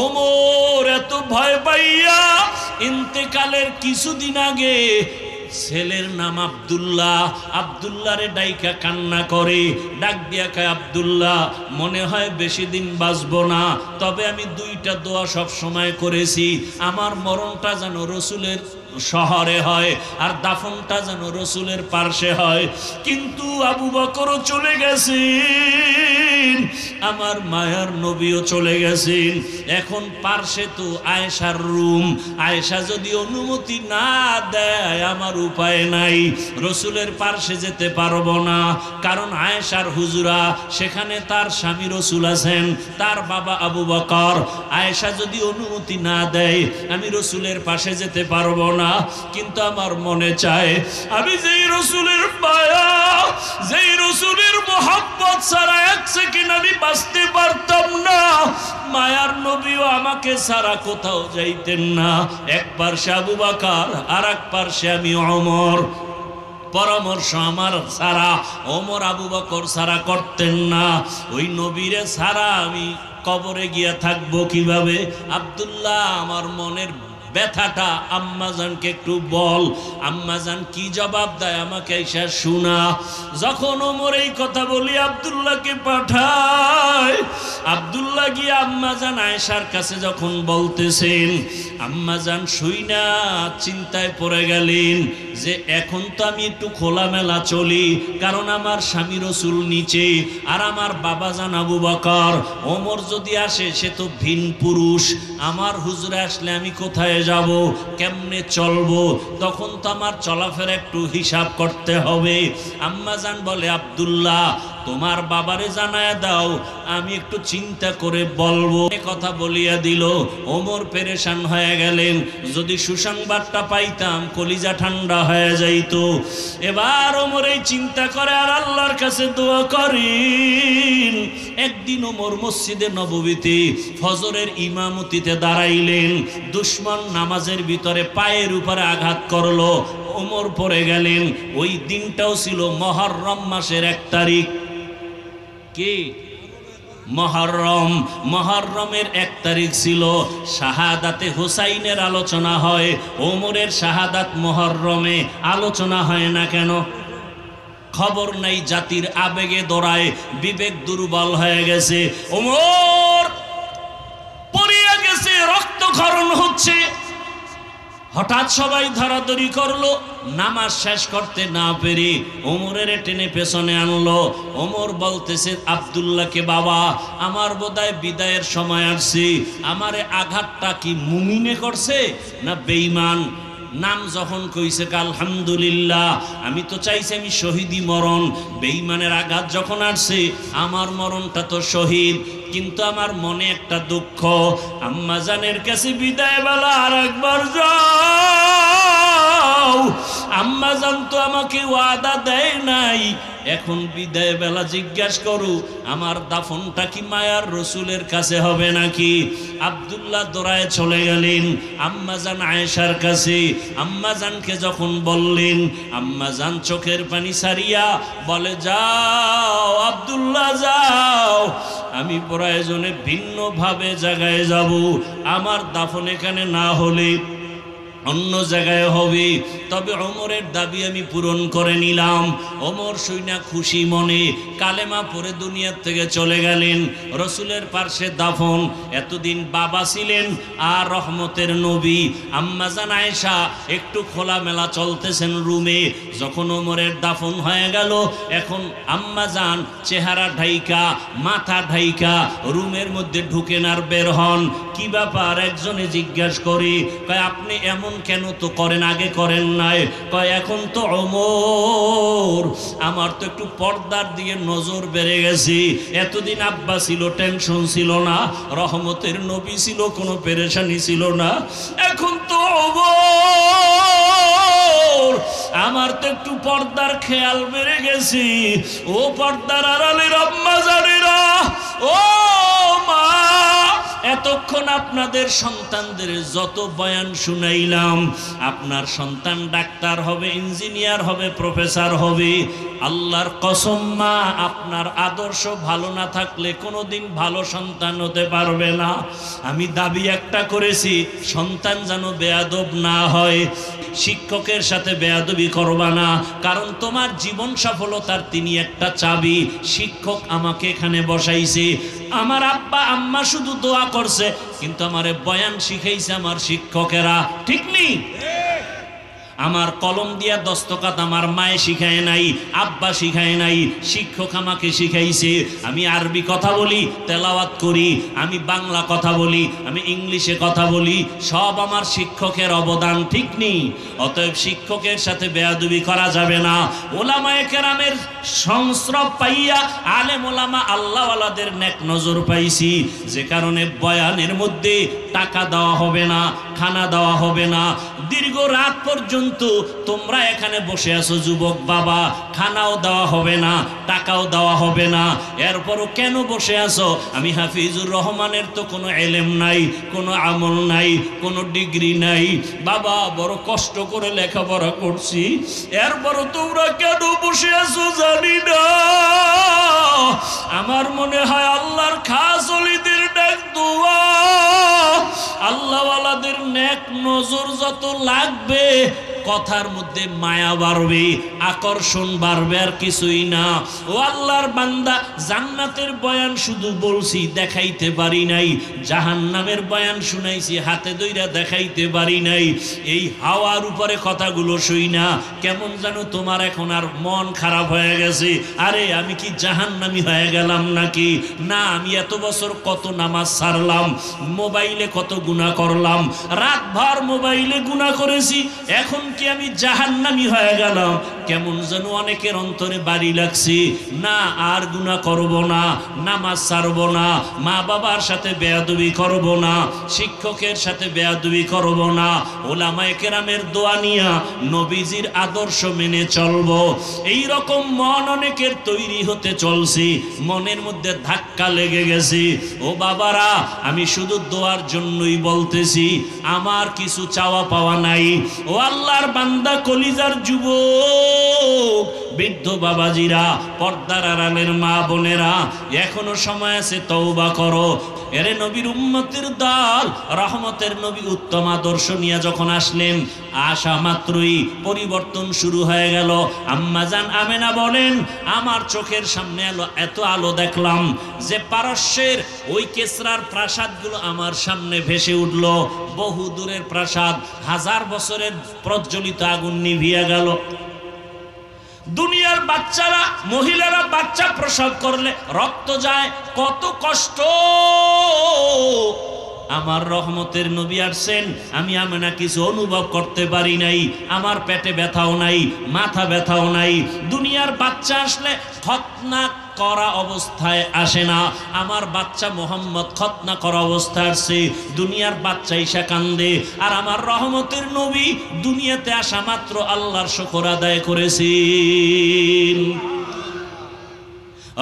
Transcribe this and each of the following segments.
ওমর এত ভয় পাইয়া ইন্তেকালের কিছুদিন আগে ছেলের নাম আব্দুল্লাহ, আব্দুল্লাহরে ডাইকা কান্না করে, ডাক দিয়া কয় আব্দুল্লাহ মনে হয় বেশি দিন বাঁচবো না, তবে আমি দুইটা দোয়া সব সময় করেছি, আমার মরণটা যেন রসুলের শহরে হয় আর দাফনটা যেন রসুলের পার্শ্বে হয়। কিন্তু আবু বকরও চলে গেছেন, আমার মায়ার নবীও চলে গেছেন, এখন পার্শ্বে তো আয়েশার রুম, আয়েশা যদি অনুমতি না দেয় আমার উপায় নাই, রসুলের পার্শ্বে যেতে পারবো না, কারণ আয়েশার হুজুরা সেখানে তার স্বামী রসুল আছেন, তার বাবা আবু বকর, আয়েশা যদি অনুমতি না দেয় আমি রসুলের পাশে যেতে পারবো না। কিন্তু আমার মনে চায় আমি যেই রসুলের মায়া, যেই রসুলের মোহাব্বত ছাড়া এক সেকেন্ড আমি বাঁচতে পারতাম না, মায়ার নবীও আমাকে ছাড়া কোথাও যাইতেন না। এক পার্শ্বে আবু বকর আর এক পার্শ্বে আমি ওমর, পরামর্শ আমার ছাড়া ওমর আবু বকর ছাড়া করতেন না, ওই নবীরে ছাড়া আমি কবরে গিয়া থাকবো কিভাবে? আব্দুল্লাহ আমার মনের ব্যথাটা আম্মাজানকে একটু বল। আম্মাজান কি জবাব দেয় আমাকে এসে শোনা। যখন ওমর এই কথা বলি আব্দুল্লাহকে পাঠায়, আব্দুল্লাহ গিয়ে আম্মাজান আয়েশার কাছে যখন বলতেছেন, আম্মাজান শুইনা চিন্তায় পড়ে গেলেন যে এখন তো আমি একটু খোলামেলা চলি, কারণ আমার স্বামী রসুল নিচে আর আমার বাবাজান আবু বকর, ওমর যদি আসে সে তো ভিন পুরুষ, আমার হুজুরে আসলে আমি কোথায় যাব, কেমনে চলবো, তখন তো আমার চলাফেরা একটু হিসাব করতে হবে। আম্মাজান বলে আব্দুল্লাহ তোমার বাবারে জানায় দাও, আমি একটু চিন্তা করে বলবো। কথা বলিয়া দিল। ওমর পেরেশান হয়ে গেলেন, যদি সুসংবাদটা পাইতাম কলিজা ঠান্ডা হয়ে যাইত। এবার ওমর এই চিন্তা করে আর আল্লাহর কাছে দোয়া করেন। একদিন ওমর মসজিদে নববীতে ফজরের ইমামতিতে দাঁড়াইলেন, দুশমন নামাজের ভিতরে পায়ের উপরে আঘাত করলো, ওমর পড়ে গেলেন। ওই দিনটাও ছিল মুহররম মাসের 1 তারিখ। কি মুহররম? মুহররমের 1 তারিখ ছিল। শাহাদাতে হুসাইনের আলোচনা হয়, ওমরের শাহাদাত মুহররমে আলোচনা হয় না কেন? খবর নাই, জাতির আবেগে দৌড়ায়, বিবেক দুর্বল হয়ে গেছে, ওমর পড়িয়া গেছে, রক্তক্ষরণ হচ্ছে। হঠাৎ সবাই ধরাধরি করলো, নামাজ শেষ করতে না পেরে ওমরের টেনে পেছনে আনলো। ওমর বলতেছে আব্দুল্লাহকে, বাবা আমার বোধহয় বিদায়ের সময় আসছে, আমারে আঘাতটা কি মুমিনে করছে না বেঈমান? নাম যখন কইছে আলহামদুলিল্লাহ, আমি তো চাইছি আমি শহীদি মরণ, বেঈমানের আঘাত যখন আসছে আমার মরণটা তো শহীদ। কিন্তু আমার মনে একটা দুঃখ, আম্মাজানের কাছে বিদায় বেলা আর একবার যাও, আম্মাজান তো আমাকে ওয়াদা দেয় নাই, এখন বিদায় বেলা জিজ্ঞাসা করু আমার দাফনটা কি মায়ার রসুলের কাছে হবে নাকি? আব্দুল্লাহ দৌড়ায় চলে গেলেন আম্মাজান আয়েশার কাছে। আম্মাজানকে যখন বললেন, আম্মাজান চোখের পানি সারিয়া বলে, যাও আব্দুল্লাহ যাও, আমি প্রয়োজনে ভিন্নভাবে জায়গায় যাব, আমার দাফন এখানে না হলে অন্য জায়গায় হবে, তবে ওমরের দাবি আমি পূরণ করে নিলাম। ওমর শুইনা খুশি মনে কালেমা পড়ে দুনিয়ার থেকে চলে গেলেন। রসুলের পার্শ্বে দাফন। এতদিন বাবা ছিলেন আর রহমতের নবী। আম্মাজান আয়েশা একটু খোলামেলা চলতেছেন রুমে। যখন ওমরের দাফন হয়ে গেল, এখন আম্মাজান চেহারা ঢাইকা, মাথা ঢাইকা রুমের মধ্যে ঢুকেন আর বের হন। কি ব্যাপার? একজনে জিজ্ঞাসা করি, কয় আপনি এমন কেন তো করেন, আগে করেন নাই? কয় এখন তো ওমর, আমার তো একটু পর্দার দিকে নজর বেড়ে গেছে। এতদিন আব্বা ছিল, টেনশন ছিল না, রহমতের নবী ছিল, কোনো পেরেশানি ছিল না, এখন তো ওমর, আমার তো একটু পর্দার খেয়াল বেড়ে গেছে। ও পর্দার আড়ালের আম্মা জানেরা, ও মা এতক্ষণ আপনাদের সন্তানদের যত বয়ান শুনাইলাম, আপনার সন্তান ডাক্তার হবে, ইঞ্জিনিয়ার হবে, প্রফেসর হবে, আল্লাহর কসম মা, আপনার আদর্শ ভালো না থাকলে কোনোদিন ভালো সন্তান হতে পারবে না। আমি দাবি একটা করেছি, সন্তান যেন বেয়াদব না হয়। শিক্ষকের সাথে বেয়াদবি করবা না, কারণ তোমার জীবন সফলতার তিনি একটা চাবি। শিক্ষক আমাকে এখানে বসাইছে, আমার আব্বা আম্মা শুধু দোয়া করছে, কিন্তু আমারে বয়ান শিখাইছে আমার শিক্ষকেরা, ঠিক নেই? আমার কলম দিয়া দস্তখত আমার মায়ে শিখায় নাই, আব্বা শিখায় নাই, শিক্ষক আমাকে শিখাইছে। আমি আরবি কথা বলি, তেলাওয়াত করি, আমি বাংলা কথা বলি, আমি ইংলিশে কথা বলি, সব আমার শিক্ষকের অবদান, ঠিক নেই? অতএব শিক্ষকের সাথে বেয়াদবি করা যাবে না। ওলামায়ে কেরামের সংস্রব পাইয়া আলেম ওলামা আল্লাহওয়ালাদের নেক নজর পাইছি, যে কারণে বয়ানের মধ্যে টাকা দেওয়া হবে না, খানা দেওয়া হবে না। দীর্ঘ রাত পর্যন্ত তোমরা এখানে বসে আছো যুবক বাবা, খানাও দেওয়া হবে না, টাকাও দেওয়া হবে না। এরপরও কেন বসে আছো? আমি হাফিজুর রহমানের তো কোনো এলেম নাই, কোনো আমল নাই, কোনো ডিগ্রি নাই বাবা, বড় কষ্ট করে লেখাপড়া করছি, এরপরও তোমরা কেন বসে আছো জানি না। আমার মনে হয় আল্লাহর খাস ওলিদের ডাক দোয়া, আল্লাহওয়ালাদের নেক নজর যত লাগবে, কথার মধ্যে মায়া বাড়বে, আকর্ষণ বাড়বে, আর কিছুই না। ও আল্লাহর বান্দা, জান্নাতের বয়ান শুধু বলছি, দেখাইতে পারি নাই। জাহান্নামের বয়ান শুনাইছি, হাতে ধইরা দেখাইতে পারি নাই। এই হাওয়ার উপরে কথাগুলো শুই না, কেমন যেন তোমার এখন আর মন খারাপ হয়ে গেছে। আরে আমি কি জাহান্নামী হয়ে গেলাম নাকি? না, আমি এত বছর কত নামাজ ছাড়লাম, মোবাইলে কত গুনাহ করলাম, রাতভর মোবাইলে গুনাহ করেছি, এখন কি আমি জাহান্নামী হয়ে গেলাম? কেমন যেন অনেকের অন্তরে বাড়ি লাগছে। না, আর গুনাহ করব না, নামাজ ছাড়ব না, মা বাবার সাথে বেয়াদবি করব না, শিক্ষকের সাথে বেয়াদবি করব না, ওলামায়ে কেরামের দোয়া নিয়া নবীজির আদর্শ মেনে চলব। এই রকম মন অনেকের তৈরি হতে চলছে, মনের মধ্যে ধাক্কা লেগে গেছে। ও বাবারা, আমি শুধু দোয়ার জন্যই বলতেছি, আমার কিছু চাওয়া পাওয়া নাই। ও আল্লাহর বান্দা, কলিজার যুবক, বৃদ্ধ বাবাজিরা, পর্দার আড়ালের মা বোনেরা, এখনো সময় আছে, তওবা করো। এরে নবীর উম্মতের দল, রহমতের নবী উত্তম আদর্শ নিয়ে যখন আসলেন, আসা মাত্রই পরিবর্তন শুরু হয়ে গেল। আম্মাজান আমেনা বলেন, আমার চোখের সামনে এত আলো দেখলাম যে পারস্যের ওই কেসরার প্রাসাদগুলো আমার সামনে ভেসে উঠল। বহু দূরের প্রাসাদ, 1000 বছরের প্রজ্বলিত আগুন নিভিয়ে গেল। দুনিয়ার বাচ্চারা, মহিলারা বাচ্চা প্রসব করলে রক্ত যায়, কত কষ্ট। আমার রহমতের নবী আসছেন, আমি আমেনা কিছু অনুভব করতে পারি নাই। আমার পেটে ব্যথাও নাই, মাথা ব্যথাও নাই। দুনিয়ার বাচ্চা আসলে খতনা করা অবস্থায় আসে না, আমার বাচ্চা মোহাম্মদ খতনা করা অবস্থায় আসছে। দুনিয়ার বাচ্চা ঈশা কান্দে, আর আমার রহমতের নবী দুনিয়াতে আসা মাত্র আল্লাহর শুকর আদায় করেছেন।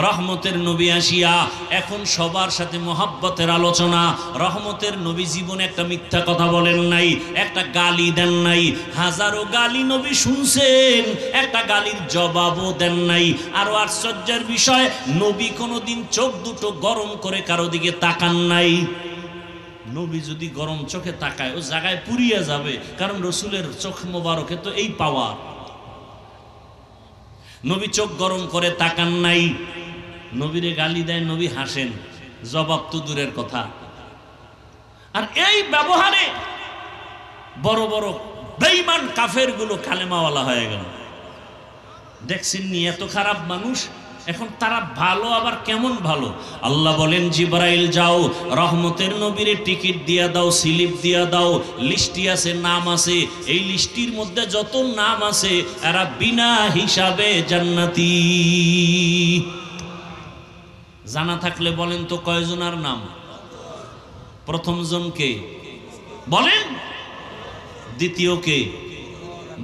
রহমতের নবী আসিয়া এখন সবার সাথে মহব্বতের আলোচনা। রহমতের নবী জীবনে একটা মিথ্যা কথা বলেন নাই, একটা গালি দেন নাই। হাজারো গালি নবী শুনছেন, একটা গালির জবাবও দেন নাই। আরো আশ্চর্যের বিষয়, নবী কোনোদিন চোখ দুটো গরম করে কারো দিকে তাকান নাই। নবী যদি গরম চোখে তাকায়, ও জায়গায় পুড়িয়ে যাবে, কারণ রসুলের চোখ মোবারকে তো এই পাওয়ার। নবী চোখ গরম করে তাকান নাই। নবীরে গালি দেয়, নবী হাসেন, জবাব তো দূরের কথা। আর এই ব্যবহারে বড় বড় বেঈমান কাফের গুলো কালেমাওয়ালা হয়ে গেল। দেখছেন নি এত খারাপ মানুষ, এখন তারা ভালো, আবার কেমন ভালো। আল্লাহ বলেন, জিবরাইল যাও, রহমতের নবীরে টিকিট দিয়া দাও, স্লিপ দিয়া দাও, লিস্টি আছে, নাম আছে। এই লিস্টির মধ্যে যত নাম আছে, এরা বিনা হিসাবে জান্নাতি। জানা থাকলে বলেন তো কয়জনার নাম? প্রথম জন কে বলেন? দ্বিতীয় কে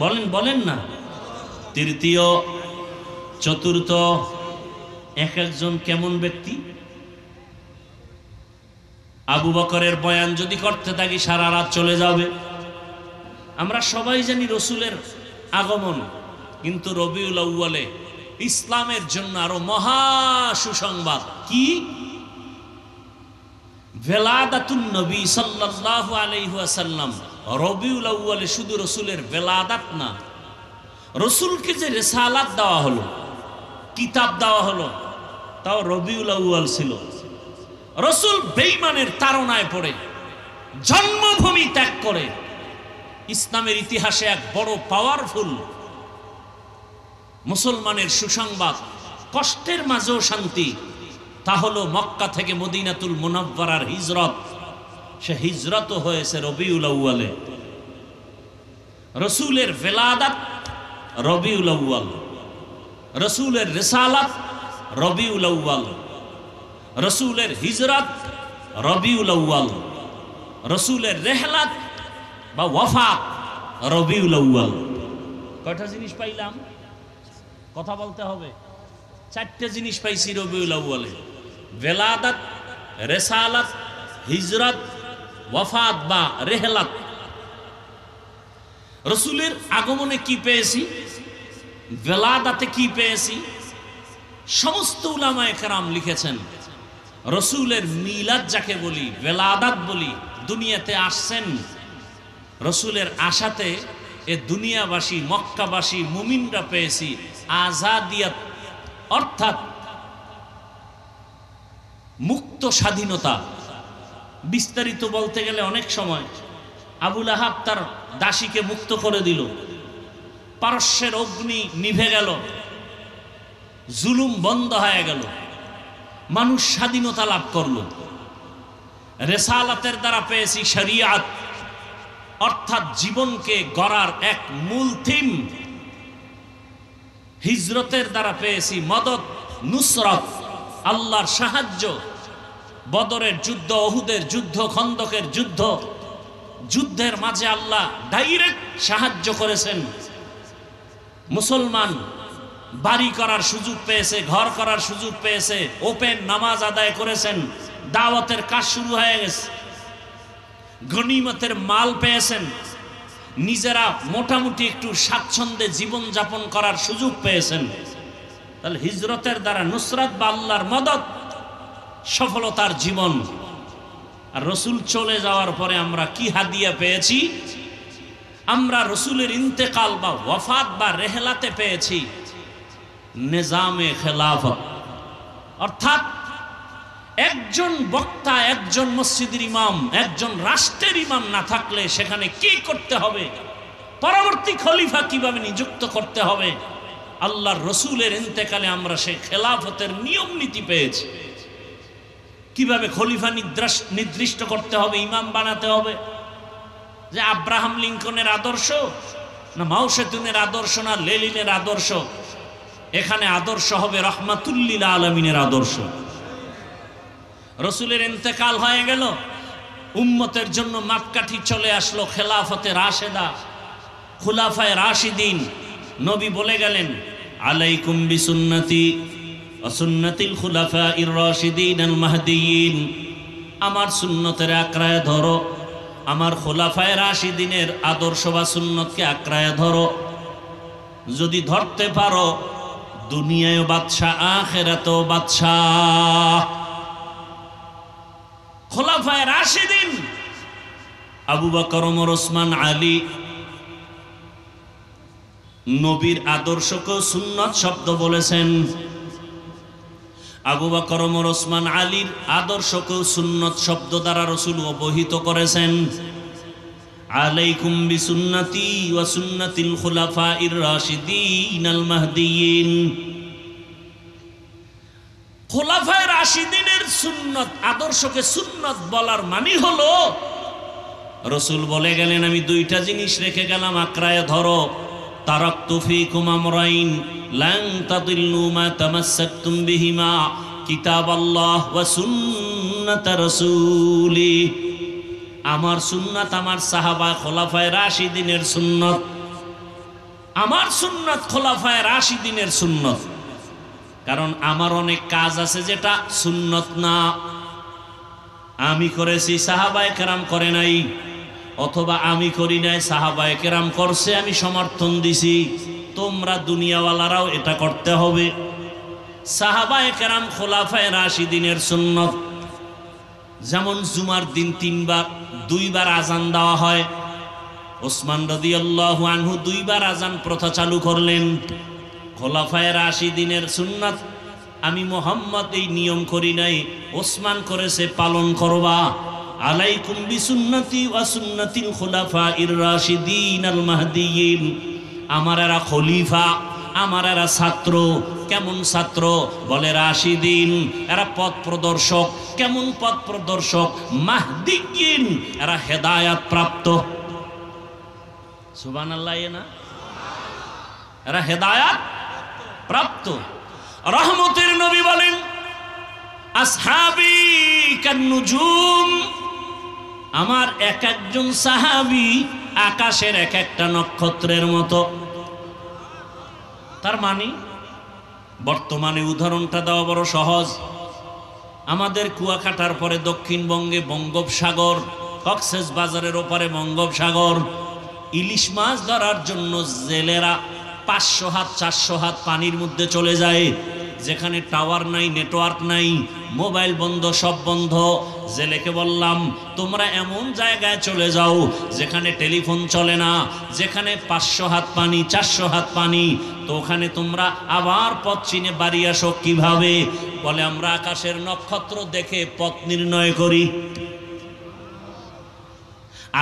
বলেন? বলেন না। তৃতীয়, চতুর্থ, এক একজন কেমন ব্যক্তি? আবু বকরের বয়ান যদি করতে থাকি সারা রাত চলে যাবে। আমরা সবাই জানি রসুলের আগমন, কিন্তু রবিউল আউয়ালে ইসলামের জন্য আরো মহা সুসংবাদ কি? ভেলাদাতুন নবী সাল্লাল্লাহু আলাইহি ওয়াসাল্লাম। রবিউল আউয়ালে শুধু রসুলের ভেলাদাত না, রসুলকে যে রিসালাত দেওয়া হলো, কিতাব দেওয়া হলো, তাও রবিউল আউয়াল ছিল। রসুল বেঈমানের তাড়নায় পড়ে জন্মভূমি ত্যাগ করে ইসলামের ইতিহাসে এক বড় পাওয়ারফুল মুসলমানের সুসংবাদ, কষ্টের মাঝেও শান্তি, তা হলো মক্কা থেকে মদিনাতুল মুনাওয়ারার হিজরত। সে হিজরতও হয়েছে রবিউল আউয়ালে। রসুলের ভেলাদাত রবিউল আউয়াল, রসুলের রিসালাত রবিউল আউয়াল, রসুলের হিজরত রবিউল আউয়াল, রসুলের রেহলাত বা ওয়াফাত রবিউল আউয়াল। কয়টা জিনিস পাইলাম? কথা বলতে হবে। চারটে জিনিস পাইছি রবিউল আউয়ালে: ভেলাদাত, রিসালাত, হিজরত, ওয়াফাত বা রেহলাত। রসুলের আগমনে কি পেয়েছি, ভেলাদাতে কি পেয়েছি? সমস্ত উলামায়ে কেরাম লিখেছেন রসুলের মিলাদ যাকে বলি, ভেলাদাত বলি, দুনিয়াতে আসছেন রসুলের আশাতে এ দুনিয়াবাসী মক্কাবাসী মুমিনরা পেয়েছি আজাদিয়াত, অর্থাৎ মুক্ত স্বাধীনতা। বিস্তারিত বলতে গেলে অনেক সময় আবুল আহাব তার দাসীকে মুক্ত করে দিল, পারস্যের অগ্নি নিভে গেল, জুলুম বন্ধ হয়ে গেল, মানুষ স্বাধীনতা লাভ করল। রেসালাতের দ্বারা পেয়েছি শরিয়াত, অর্থাৎ জীবনকে গড়ার এক মূল থিম। হিজরতের দ্বারা পেয়েছি মদদ, নুসরত, আল্লাহর সাহায্য। বদরের যুদ্ধ, ওহুদের যুদ্ধ, খন্দকের যুদ্ধ, যুদ্ধের মাঝে আল্লাহ ডাইরেক্ট সাহায্য করেছেন। মুসলমান বাড়ি করার সুযোগ পেয়েছে, ঘর করার সুযোগ পেয়েছে, ওপেন নামাজ আদায় করেছেন, দাওয়াতের কাজ শুরু হয়ে গেছে, গনিমতের মাল পেয়েছেন, নিজেরা মোটামুটি একটু স্বাচ্ছন্দ্যে জীবন যাপন করার সুযোগ পেয়েছেন। তাহলে হিজরতের দ্বারা নুসরাত বা আল্লাহর মদদ, সফলতার জীবন। আর রসুল চলে যাওয়ার পরে আমরা কি হাদিয়া পেয়েছি? আমরা রসুলের ইন্তেকাল বা ওয়াফাত বা রেহলাতে পেয়েছি নিজামে খেলাফত, অর্থাৎ একজন বক্তা, একজন মসজিদের ইমাম, একজন রাষ্ট্রের ইমাম না থাকলে সেখানে কি করতে হবে, পরবর্তী খলিফা কিভাবে নিযুক্ত করতে হবে, আল্লাহর রসুলের ইন্তেকালে আমরা সেই খেলাফতের নিয়ম নীতি পেয়েছি। কিভাবে খলিফা নির্দিষ্ট করতে হবে, ইমাম বানাতে হবে। যে আব্রাহাম লিঙ্কনের আদর্শ না মাও সেতুনের আদর্শ না লেনিনের আদর্শ, এখানে আদর্শ হবে রহমাতুল্লিল আলামিনের আদর্শ। রসুলের ইন্তেকাল হয়ে গেল, উম্মতের জন্য মাপকাঠি চলে আসলো খেলাফতে রাশেদা, খুলাফায়ে রাশিদিন। নবী বলে গেলেন, আলাইকুম বিসুন্নতি ওয়া সুন্নাতিল খুলাফাইর রাশিদিন আল মাহদিয়িন। আমার সুন্নতের আঁকড়ায় ধরো, আমার খুলাফায়ে রাশিদিনের আদর্শ বা সুন্নতকে আঁকড়ায় ধরো। যদি ধরতে পারো, দুনিয়ায় বাদশাহ, আখিরাতেও বাদশাহ। খুলাফায়ে রাশিদিন আবু বকর, ওমর, ওসমান, আলী, নবীর আদর্শকে সুন্নত শব্দ বলেছেন। আবু বকর, ওমর, ওসমান, আলীর আদর্শকে সুন্নত শব্দ দ্বারা রাসূল অবহিত করেছেন। আলাইকুম বিসুন্নতি ওয়া সুন্নাতিল খুলাফাইর রাশিদিন আল মাহদিয়িন। খুলাফায়ে রাশিদিনের সুন্নত, আদর্শকে সুন্নত বলার মানে হলো রাসূল বলে গেলেন, আমি দুইটা জিনিস রেখে গেলাম, আঁকড়ায় ধরো। তারাকতু ফীকুম আমরাইন লান তাদিল্লু মা তামাসসাকতুম বিহিমা কিতাবাল্লাহ ওয়া সুন্নাত রাসূলি। আমার সুন্নাত, আমার সাহাবা খোলাফায়ে রাশিদিনের সুন্নত, আমার সুন্নাত খোলাফায়ে রাশিদিনের সুন্নত। কারণ আমার অনেক কাজ আছে যেটা সুন্নত না। আমি করেছি, সাহাবায়ে কেরাম করে নাই, অথবা আমি করি নাই, সাহাবায়ে কেরাম করছে, আমি সমর্থন দিছি। তোমরা দুনিয়াওয়ালারাও এটা করতে হবে। সাহাবায়ে কেরাম খোলাফায়ে রাশিদিনের সুন্নত, যেমন জুমার দিন 2বার আজান দেওয়া হয়। ওসমান রাদিয়াল্লাহু আনহু 2বার আজান প্রথা চালু করলেন। খোলাফায়ে রাশিদিনের সুন্নাত। আমি মুহাম্মদ এই নিয়ম করি নাই, ওসমান করেছে, পালন করবা। আলাইকুম বিসুন্নতি ওয়া সুন্নাতিল খুলাফাইর রাশিদিন আল মাহদিয়িন। আমার এরা খলিফা, আমার এরা ছাত্র। কেমন ছাত্র? বলে রাশিদিন, এরা পথ প্রদর্শক। কেমন পথ প্রদর্শক? মাহদিয়িন, এরা হেদায়াত প্রাপ্ত। সুবহানাল্লাহ। না, এরা হেদায়াত প্রাপ্ত। রহমতের নবী বলেন, আসহাবি কান্নুজুম, আমার এক একজন সাহাবী আকাশের এক একটা নক্ষত্রের মতো। তার মানে বর্তমানে উদাহরণটা দেওয়া বড় সহজ। আমাদের কুয়াকাটার পরে দক্ষিণবঙ্গে বঙ্গোপসাগর, কক্সেস বাজারের ওপারে বঙ্গোপসাগর। ইলিশ মাছ ধরার জন্য জেলেরা 500 হাত 400 হাত পানির মধ্যে চলে যায়, যেখানে টাওয়ার নাই, নেটওয়ার্ক নাই, মোবাইল বন্ধ, সব বন্ধ। জেলেকে বললাম, তোমরা এমন জায়গায় চলে যাও যেখানে টেলিফোন চলে না, যেখানে 500 হাত পানি, 400 হাত পানি। তো ওখানে তোমরা আবার পথ চিনে বাড়ি আসো কিভাবে? বলে, আমরা আকাশের নক্ষত্র দেখে পথ নির্ণয় করি।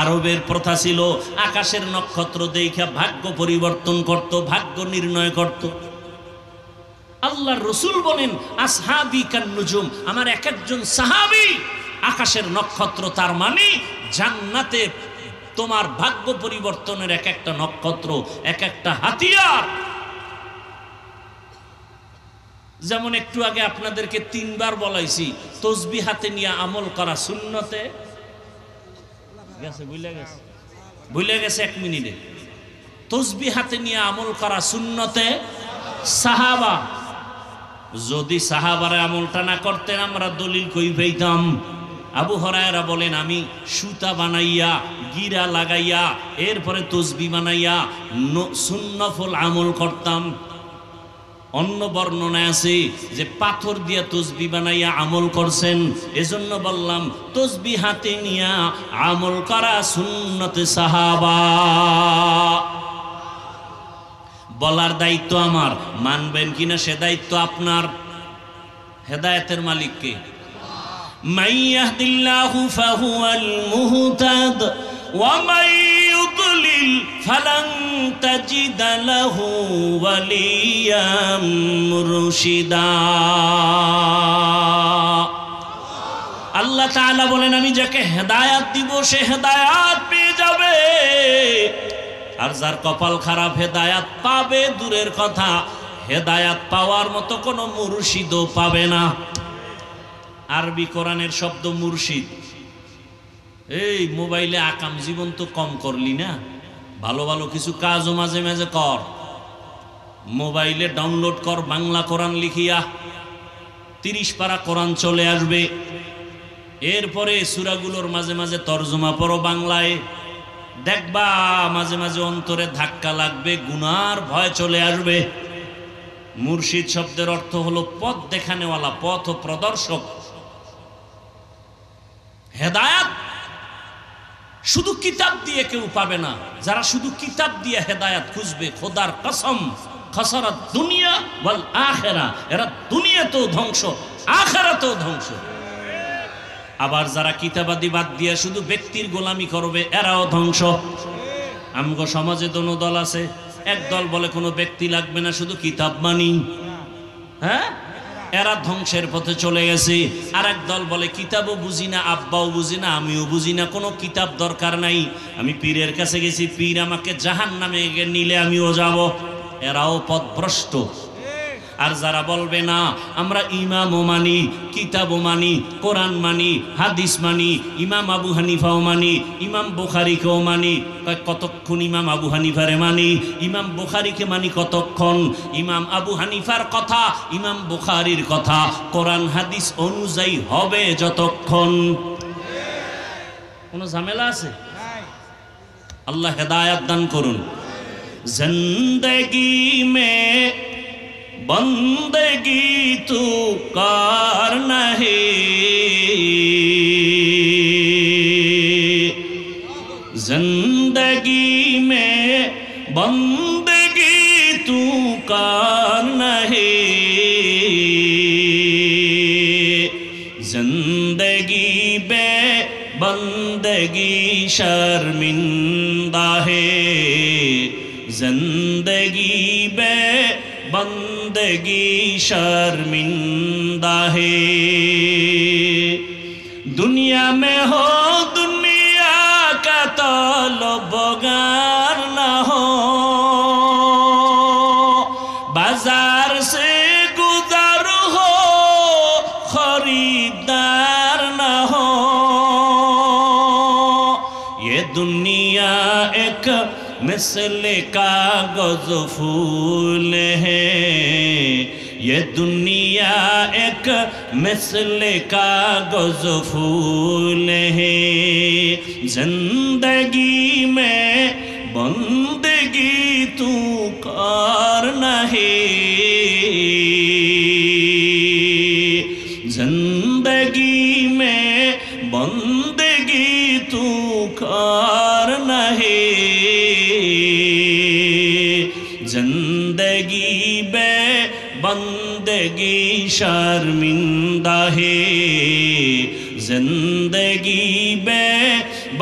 আরবের প্রথা ছিল, আকাশের নক্ষত্র দেখে ভাগ্য পরিবর্তন করত, ভাগ্য নির্ণয় করত। আল্লাহর রাসূল বলেন, আসহাবি কান্নুজুম, আমার এক একজন সাহাবী আকাশের নক্ষত্র। তার মানে জান্নাতে তোমার ভাগ্য পরিবর্তনের এক একটা নক্ষত্র, এক একটা হাতিয়ার। যেমন একটু আগে আপনাদেরকে 3বার বলাইছি, তসবিহ হাতে নিয়ে আমল করা সুন্নতে গেছে, ভুলে গেছে 1 মিনিটে। তসবিহ হাতে নিয়ে আমল করা সুন্নতে সাহাবা। যদি সাহাবারা আমলটা না করতেন, আমরা দলিল কই পেতাম? আবু হুরায়রা বলেন, আমি সুতা বানাইয়া, গিরা লাগাইয়া, এরপরে তসবিহ বানাইয়া সুন্নফল আমল করতাম। অন্য বর্ণনা আছে যে পাথর দিয়া তসবিহ বানাইয়া আমল করছেন। এজন্য বললাম, তসবিহ হাতে নিয়া আমল করা সুন্নতে সাহাবা। বলার দায়িত্ব আমার, মানবেন কিনা সে দায়িত্ব আপনার। হেদায়েতের মালিক কে? মান ইয়াহদিল্লাহু ফাহুয়াল মুহতাদ ওয়া মান ইউদ্লিল ফালান তাজিদা লাহু ওয়ালিয়াম মুরশিদা। আল্লাহ তাআলা বলেন, আমি যাকে হেদায়েত দিব সে হেদায়েত পেয়ে যাবে, আর যার কপাল খারাপ হেদায়াত পাবে দূরের কথা, হেদায়াত পাওয়ার মতো কোনো মুর্শিদও পাবে না। আরবি কোরআনের শব্দ মুর্শিদ। এই মোবাইলে আকাম জীবন তো কম করলি না, ভালো ভালো কিছু কাজও মাঝে মাঝে কর। মোবাইলে ডাউনলোড কর বাংলা কোরআন লিখিয়া, 30 পারা কোরআন চলে আসবে। এরপরে সূরাগুলোর মাঝে মাঝে তরজমা পড়ো বাংলায়, দেখবা মাঝে মাঝে অন্তরে ধাক্কা লাগবে, গুনার ভয় চলে আসবে। মুর্শিদ শব্দের অর্থ হলো পথ দেখানেওয়ালা, পথ প্রদর্শক। হেদায়াত শুধু কিতাব দিয়ে কেউ পাবে না। যারা শুধু কিতাব দিয়ে হেদায়াত খুঁজবে, খোদার কসম, খাসারাত দুনিয়া ওয়াল আখিরা, এরা দুনিয়াতেও ধ্বংস, আখিরাতেও ধ্বংস। আবার যারা কিতাবাদি বাদ দিয়ে শুধু ব্যক্তির গোলামি করবে, এরাও ধ্বংস। আমগো সমাজে দোনো দল আছে। এক দল বলে কোনো ব্যক্তি লাগবে না, শুধু কিতাব মানি। হ্যাঁ, এরা ধ্বংসের পথে চলে গেছে। আর এক দল বলে কিতাবও বুঝি না, আব্বাও বুঝি না, আমিও বুঝি না, কোনো কিতাব দরকার নাই, আমি পীরের কাছে গেছি, পীর আমাকে জাহান্নামে নিলে আমিও যাব। এরাও পথভ্রষ্ট। আর যারা বলবে না আমরা ইমামও মানি, কিতাবও মানি, কোরআন মানি, হাদিস মানি, ইমাম আবু হানিফাও মানি, ইমাম বুখারীকেও মানি, কতক্ষণ ইমাম আবু হানিফারে মানি, ইমাম বুখারীকে মানি কতক্ষণ? ইমাম আবু হানিফার কথা, ইমাম বুখারীর কথা কোরআন হাদিস অনুযায়ী হবে যতক্ষণ। কোনো ঝামেলা আছে? আল্লাহ হেদায়াত দান করুন। জিন্দগি মে বন্দগি তু করনা হে, जिंदगी में बंदगी तू करना है, जिंदगी बे बंदगी शर्मिंदा है, जिंदगी बे बंदगी शर्मिंदा है। दुनिया में हो तलबगार न हो, बाजार से गुजर हो खरीदार न हो। ये दुनिया एक मिसल कागज फूल है, ये दुनिया एक मिसल कागज फूल है, जिंदगी में बंदगी तू करना है, जिंदगी में बंदगी तू करना है, जिंदगी में बंदगी शर्मिंदा है, जिंदगी में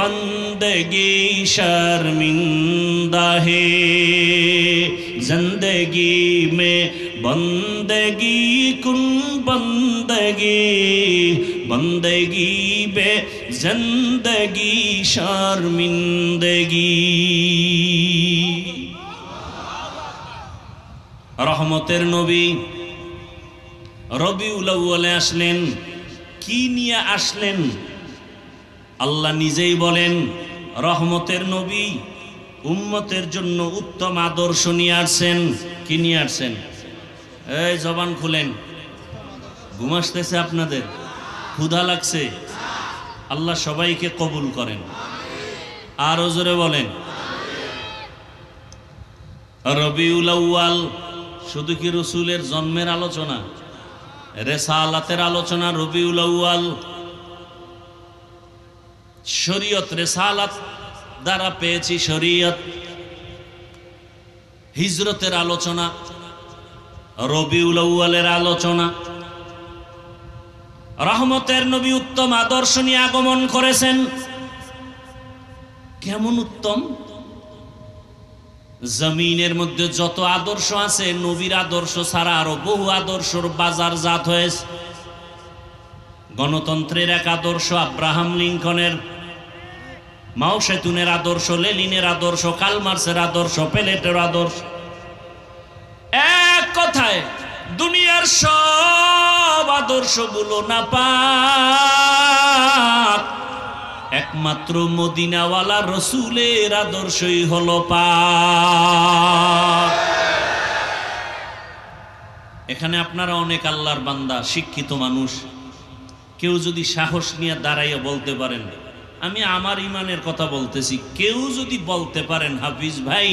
बंदगी शर्मिंदा है, जिंदगी में बंदगी कुन बंदगी, बंदगी बे जिंदगी शर्मिंदगी। रहमतेर नबी रबिउल আউয়ালে আসলেন। কি নিয়ে আসলেন? আল্লাহ নিজেই বলেন রহমতের নবী উম্মতের জন্য উত্তম আদর্শ নিয়ে আসছেন। কি নিয়ে আসছেন? এই জবান খুলেন, ঘুম আসতেছে আপনাদের? ক্ষুধা লাগছে? আল্লাহ সবাইকে কবুল করেন, আরো জোরে বলেন রবিউল আউয়াল। শুধু কি রসুলের জন্মের আলোচনা, রেসালাতের আলোচনা? রবিউল আউয়াল শরীয়ত, রেসালাত দ্বারা পেয়েছি শরীয়ত, হিজরতের আলোচনা, রবিউল আউয়ালের আলোচনা। রহমতের নবী উত্তম আদর্শ নিয়ে আগমন করেছেন। কেমন উত্তম? জমিনের মধ্যে যত আদর্শ আছে, নবীর আদর্শ ছাড়া আরো বহু আদর্শর বাজার জাত হয়েছে। গণতন্ত্রের এক আদর্শ আব্রাহাম লিঙ্কনের, মাও সেতুনের আদর্শ, লেনিনের আদর্শ, কালমার্সের আদর্শ, পেলেটের আদর্শ। এক কথায় দুনিয়ার সব আদর্শগুলো নাপাক, একমাত্র মদিনাওয়ালা রসুলের আদর্শই হলো পাক। এখানে আপনারা অনেক আল্লাহর বান্দা, শিক্ষিত মানুষ। কেউ যদি সাহস নিয়ে দাঁড়াইয়া বলতে পারেন, আমি আমার ইমানের কথা বলতেছি, কেউ যদি বলতে পারেন হাফিজ ভাই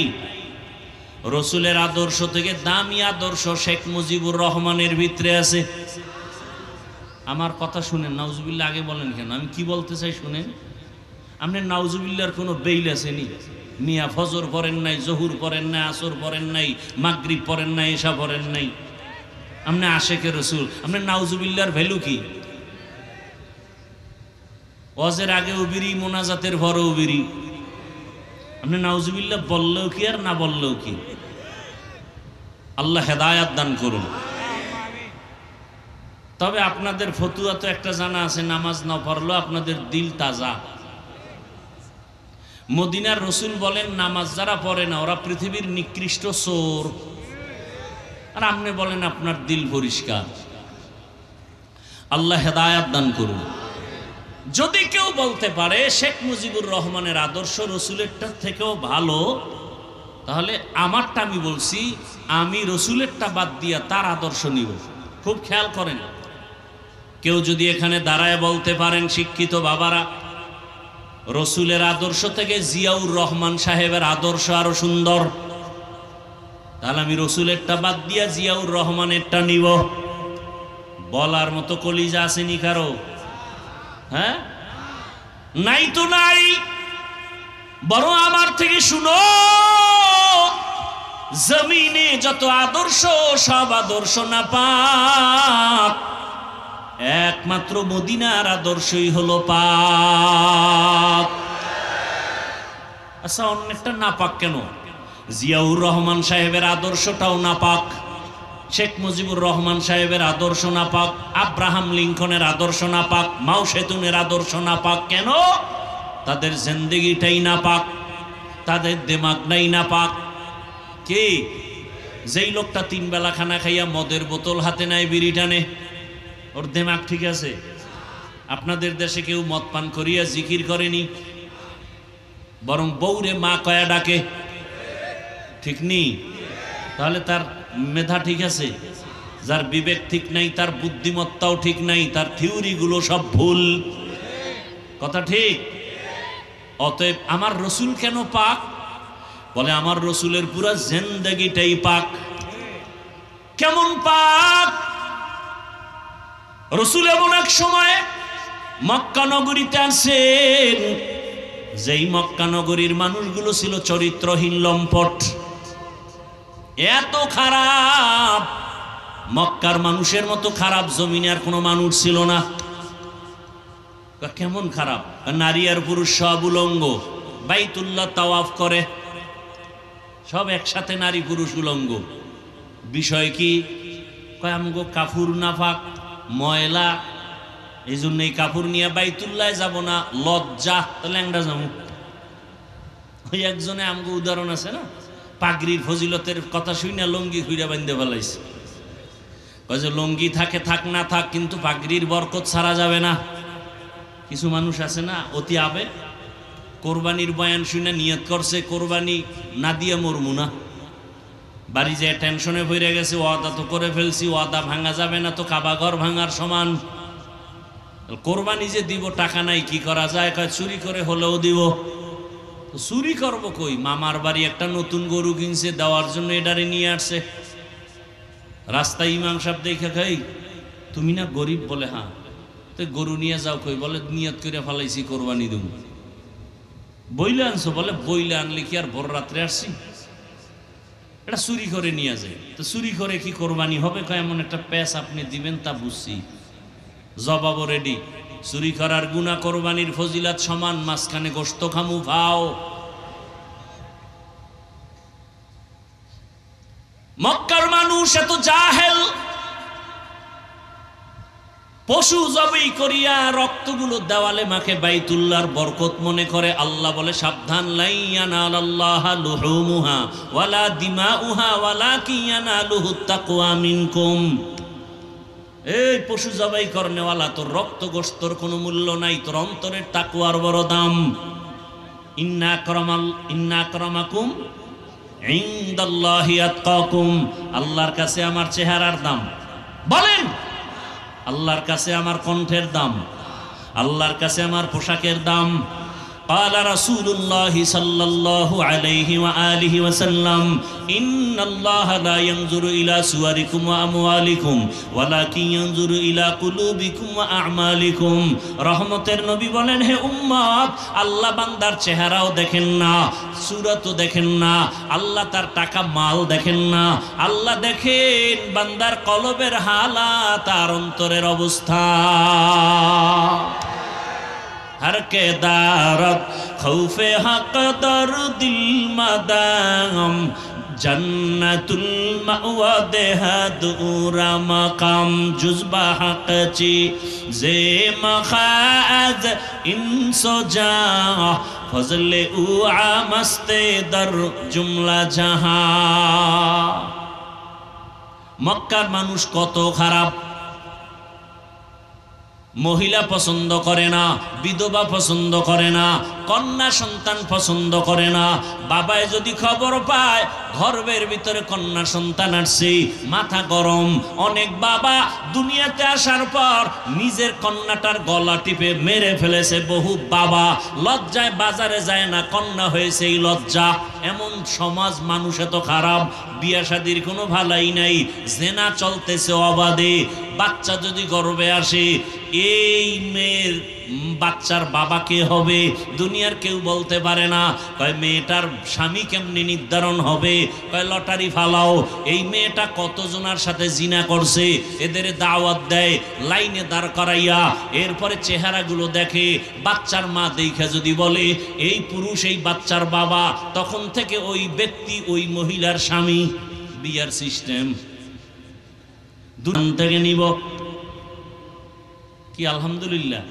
রসুলের আদর্শ থেকে দামি আদর্শ শেখ মুজিবুর রহমানের ভিতরে আছে, আমার কথা শুনেন। নাউজুবিল্লাহ আগে বলেন কেন? আমি কি বলতে চাই শুনেন। আপনি নাউজুবিল্লাহর কোনো বেইল আছেনি? মিয়া ফজর পড়েন নাই, জহুর পড়েন নাই, আসর পড়েন নাই, মাগরিব পড়েন নাই, এশা পড়েন নাই, আপনি আশেকে রসুল, আপনি নাউজুবিল্লাহর ভ্যালু কি? ওয়াজের আগে উবিরি, মোনাজাতের পরে উবিরি, আপনি নাউজুবিল্লাহ বললেও কি আর না বললেও কি? আল্লাহ হেদায়াত দান করুন। তবে আপনাদের ফতুয়া তো একটা জানা আছে, নামাজ না পড়লেও আপনাদের দিল তাজা। মদিনার রসুল বলেন নামাজ যারা পড়ে না ওরা পৃথিবীর নিকৃষ্ট চোর, আর আপনি বলেন আপনার দিল পরিষ্কার। আল্লাহ হেদায়াত দান করুন। যদি কেউ বলতে পারে শেখ মুজিবুর রহমানের আদর্শ রসুলেরটা থেকেও ভালো, তাহলে আমারটা আমি বলছি, আমি রসুলেরটা বাদ দিয়া তার আদর্শ নিব। খুব খেয়াল করেন, কেউ যদি এখানে দাঁড়ায় বলতে পারেন, শিক্ষিত বাবারা, রসুলের আদর্শ থেকে জিয়াউর রহমান সাহেবের আদর্শ আরো সুন্দর। তাহলে আমি রসুলেরটা বাদ দিয়া জিয়াউর রহমানেরটা নিব। বলার মতো কলিজা আসেনি কারো? হ্যাঁ, নাই তো নাই। বরং আমার থেকে শুনো, জমিনে যত আদর্শ সব আদর্শ না পাক, একমাত্র মদিনার আদর্শই হলো পাক। আচ্ছা, অনেকটা না পাক কেন? জিয়াউর রহমান সাহেবের আদর্শটাও না পাক, শেখ মুজিবুর রহমান সাহেবের আদর্শ না পাক, আব্রাহাম লিঙ্কনের আদর্শ না পাক, মাও সেতুনের আদর্শ না পাক। কেন? তাদের জিন্দেগিটাই না পাক, তাদের দিমাগটাই না পাক। কি? যেই লোকটা 3 বেলা খানা খাইয়া মদের বোতল হাতে নেয়, বিড়ি টানে, ওর দিমাগ ঠিক আছে? আপনাদের দেশে কেউ মদ পান করিয়া জিকির করেনি, বরং বউরে মা কয়া ডাকে, ঠিক নেই? তাহলে তার মেধা ঠিক আছে? যার বিবেক ঠিক নাই, তার বুদ্ধিমত্তাও ঠিক নাই, তার থিওরিগুলো সব ভুল। কথা ঠিক? অতএব আমার রসুল কেন পাক? বলে আমার রসুলের পুরা জিন্দেগিটাই পাক। কেমন পাক? রসুল এমন এক সময় মক্কা নগরীতে আসেন, যেই মক্কা নগরীর মানুষগুলো ছিল চরিত্রহীন, লম্পট, এত খারাপ। মক্কার মানুষের মতো খারাপ জমিনে আর কোনো মানুষ ছিল না। কেমন খারাপ? নারী আর পুরুষ সব উলঙ্গ, বাইতুল্লাহ তাওয়াফ করে, সব একসাথে নারী পুরুষ উলঙ্গ। বিষয় কি? কয় আমগো কাফুর নাফাক, ময়লা, এই জন্য এই কাপড় নিয়ে বাইতুল্লাহ যাব না, লজ্জা, ল্যাংড়া যাবো। ওই একজনে আমগো উদাহরণ আছে না, পাগড়ির ফজিলতের কথা শুনে লঙ্গি খুইরা বান্ধে ফেলাইছে। কয় যে লঙ্গি থাকে থাক না থাক, কিন্তু পাগড়ির বরকত ছাড়া যাবে না। কিছু মানুষ আছে না অতি আবেগ, কোরবানির বয়ান শুনে নিয়ত করছে কোরবানি না দিয়ে মরমু না, বাড়ি যে টেনশনে পড়ে গেছে, ওয়াদা তো করে ফেলছি, ওয়াদা ভাঙা যাবে না, তো কাবা ঘর ভাঙার সমান। কোরবানি যে দিব টাকা নাই, কি করা যায়? কয় চুরি করে হলেও দিব। চুরি করবো কই? মামার বাড়ি একটা নতুন গরু কিনছে, দেওয়ার জন্য এটারে নিয়ে আসছে। রাস্তায় ইমাম সাহেব দেখে, খাই তুমি না গরিব? বলে হ্যাঁ। তো গরু নিয়ে যাও কই? বলে নিয়ত করে ফেলাইছি কোরবানি দেব। বইলে আনছো? বলে বইলে আনলে কি আর ভোর রাত্রে আসছি? এটা চুরি করে নিয়ে যায়। তো চুরি করে কি কোরবানি হবে? কয় এমন একটা প্যাচ আপনি দিবেন তা বুঝছি, জবাবও রেডি। চুরি করার গুনাহ কোরবানির ফজিলাত সমান, মাঝখানে গোশত খামু ভাও। মক্কার মানুষ এত জাহেল, পশু জবাই করিয়া রক্তগুলো দেওয়ালে মাখে বাইতুল্লাহর বরকত মনে করে। আল্লাহ বলে সাবধান, লা ইয়ানালাল্লাহা লুহুমুহা ওয়ালা দিমাউহা ওয়ালাকিন ইয়ানালুহুত তাকওয়া মিনকুম। এই পশু জবাই করনেওয়ালা, তোর রক্ত গোশতর কোনো মূল্য নাই, তোর অন্তরের তাকওয়ার বড় দাম। ইন্না আকরামাকুম ইনদাল্লাহি আতকাকুম। আল্লাহর কাছে আমার চেহারার দাম, বলেন আল্লাহর কাছে আমার কণ্ঠের দাম, আল্লাহর কাছে আমার পোশাকের দাম। قال رسول الله صلى الله عليه وآله وسلم إن الله لا ينظر إلى صوركم وأموالكم ولكن ينظر إلى قلوبكم وأعمالكم। রহমতের নবী বলেন, হে উম্মত, আল্লাহ বান্দার চেহারাও দেখেন না, সূরতও দেখেন না, আল্লাহ তার টাকা মাল দেখেন না, আল্লাহ দেখেন বান্দার কলবের হালাত, তার অন্তরের অবস্থা। हर के दारत खौफे हक दर दिल मदाम जन्नतुल मावा देहद उरा मकाम जुज़बा हक ची जे मखाज इंसो जा फजले उआ मस्ते दर जुमला जहां। মক্কার মানুষ কত খারাপ! মহিলা পছন্দ করে না, বিধবা পছন্দ করে না, কন্যা সন্তান পছন্দ করে না। বাবায় যদি খবর পায় গর্ভের ভিতরে কন্যা সন্তান আসছে, মাথা গরম। অনেক বাবা দুনিয়াতে আসার পর নিজের কন্যাটার গলা টিপে মেরে ফেলেছে। বহু বাবা লজ্জায় বাজারে যায় না, কন্যা হয়েছে এই লজ্জা। এমন সমাজ, মানুষ এত খারাপ, বিয়া শাদির কোনো ভালাই নাই, জেনা চলতেছে অবাধে। বাচ্চা যদি গর্ভে আসে, এই মেয়ের বাচ্চার বাবা কে হবে দুনিয়ার কেউ বলতে পারে না। কয় মেয়েটার স্বামী কেমনি নির্ধারণ হবে? কয় লটারি ফালাও। এই মেয়েটা কতজনার সাথে জিনা করছে, এদের দাওয়াত দেয়, লাইনে দাঁড় করাইয়া এরপরে চেহারাগুলো দেখে। বাচ্চার মা দেখে যদি বলে এই পুরুষ এই বাচ্চার বাবা, তখন থেকে ওই ব্যক্তি ওই মহিলার স্বামী। বিয়ার সিস্টেম দুনিয়া থেকে নিব কি? আলহামদুলিল্লাহ।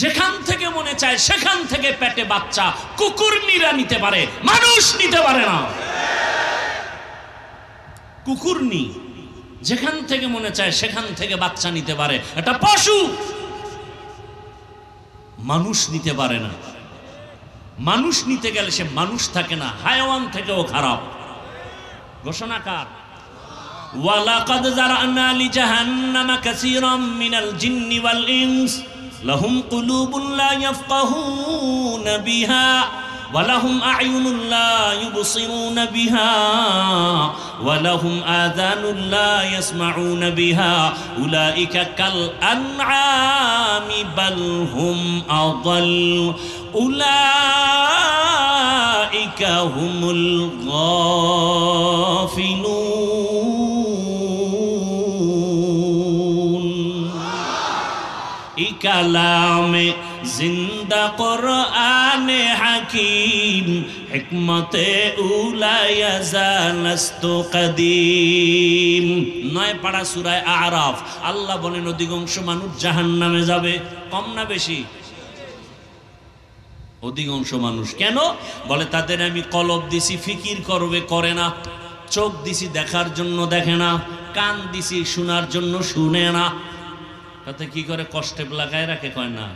যেখান থেকে মনে চায় সেখান থেকে পেটে বাচ্চা কুকুরনিরা নিতে পারে, মানুষ নিতে পারে না। কুকুরনি যেখান থেকে মনে চায় সেখান থেকে বাচ্চা নিতে পারে, এটা পশু। মানুষ নিতে পারে না। মানুষ নিতে গেলে সে মানুষ থাকে না, হায়াওয়ান থেকেও খারাপ। ঘোষণাকার ওয়ালাকাদ যারানা লিজাহান্নামা কাসীরাম মিনাল জিন্নি ওয়াল ইনস লাহুম কুলুবুন লা ইয়াফকাহুনা বিহা ওয়া লাহুম আ'য়ুনুন লা ইউবসিরুনা বিহা ওয়া লাহুম আযানুন লা ইয়াসমাউনা বিহা উলাইকা কাল আনআমি বাল হুম আদাল উলাইকা হুমুল গাফিলুন। কালামে জিন্দা কোরআনে হাকিম হিকমতে উলায়া জানাস্তু কদিম। 9 পারা সূরা আরাফ। আল্লাহ বলেন অধিকাংশ মানুষ জাহান্নামে যাবে। কম না বেশি? অধিকাংশ মানুষ। কেন? বলে তাদের আমি কলব দিছি ফিকির করবে, করে না। চোখ দিছি দেখার জন্য, দেখে না। কান দিছি শোনার জন্য, শুনে না। তাতে কি করে? কষ্টে লাগায় রাখে। কয় না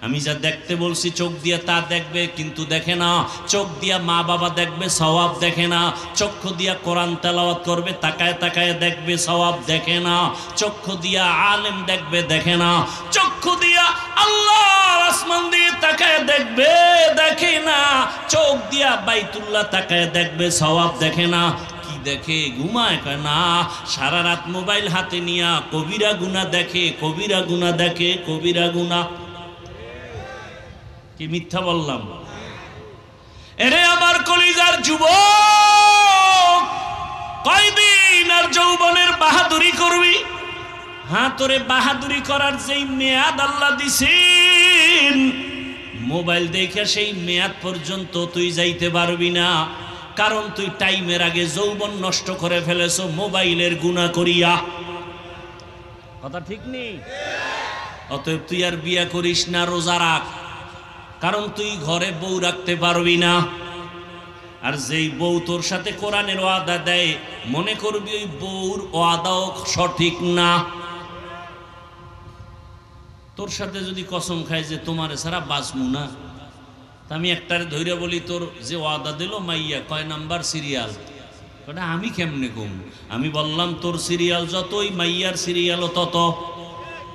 আমি যা দেখতে বলছি চোখ দিয়া তা দেখবে, কিন্তু দেখে না। চোখ দিয়া মা বাবা দেখবে, সওয়াব দেখে না। চক্ষু দিয়া কোরআন তেলাওয়াত করবে, তাকায় তাকায় দেখবে, সওয়াব দেখে না। চক্ষু দিয়া আলেম দেখবে, দেখে না। চক্ষু দিয়া আল্লাহর আসমান দিয়ে তাকায় দেখবে, দেখে না। চোখ দিয়া বাইতুল্লাহ তাকায় দেখবে, সওয়াব দেখে না। দেখে ঘুমায়? কয় না, সারা রাত মোবাইল হাতে নিয়া কবিরা গুনাহ দেখে, কবিরা গুনাহ দেখে, কবিরা গুনাহ। কি মিথ্যা বললাম? এরে আমার কলিজার যুবক, কয়দিন আর যৌবনের বাহাদুরি করবি? হ্যাঁ, তোরে বাহাদুরি করার যেই মেয়াদ আল্লাহ দিছেন, মোবাইল দেখে সেই মেয়াদ পর্যন্ত তুই যাইতে পারবি না। কারণ তুই টাইমের আগে যৌবন নষ্ট করে ফেলেছো মোবাইলের গুনাহ করিয়া। কথা ঠিক নেই? অতএব তুই আর বিয়া করিস না, রোজা রাখ। কারণ তুই ঘরে বউ রাখতে পারবি না। আর যেই বউ তোর সাথে কোরআনের ওয়াদা দেয়, মনে করবি ওই বউর ওয়াদাও সঠিক না। তোর সাথে যদি কসম খায় যে তোমার ছাড়া বাঁচমু না, আমি একটারে ধৈর্য বলি, তোর যে ওয়াদা দিল মাইয়া কয় নাম্বার সিরিয়াল? ওটা আমি কেমনে কম? আমি বললাম তোর সিরিয়াল যতই, মাইয়ার সিরিয়ালও তত।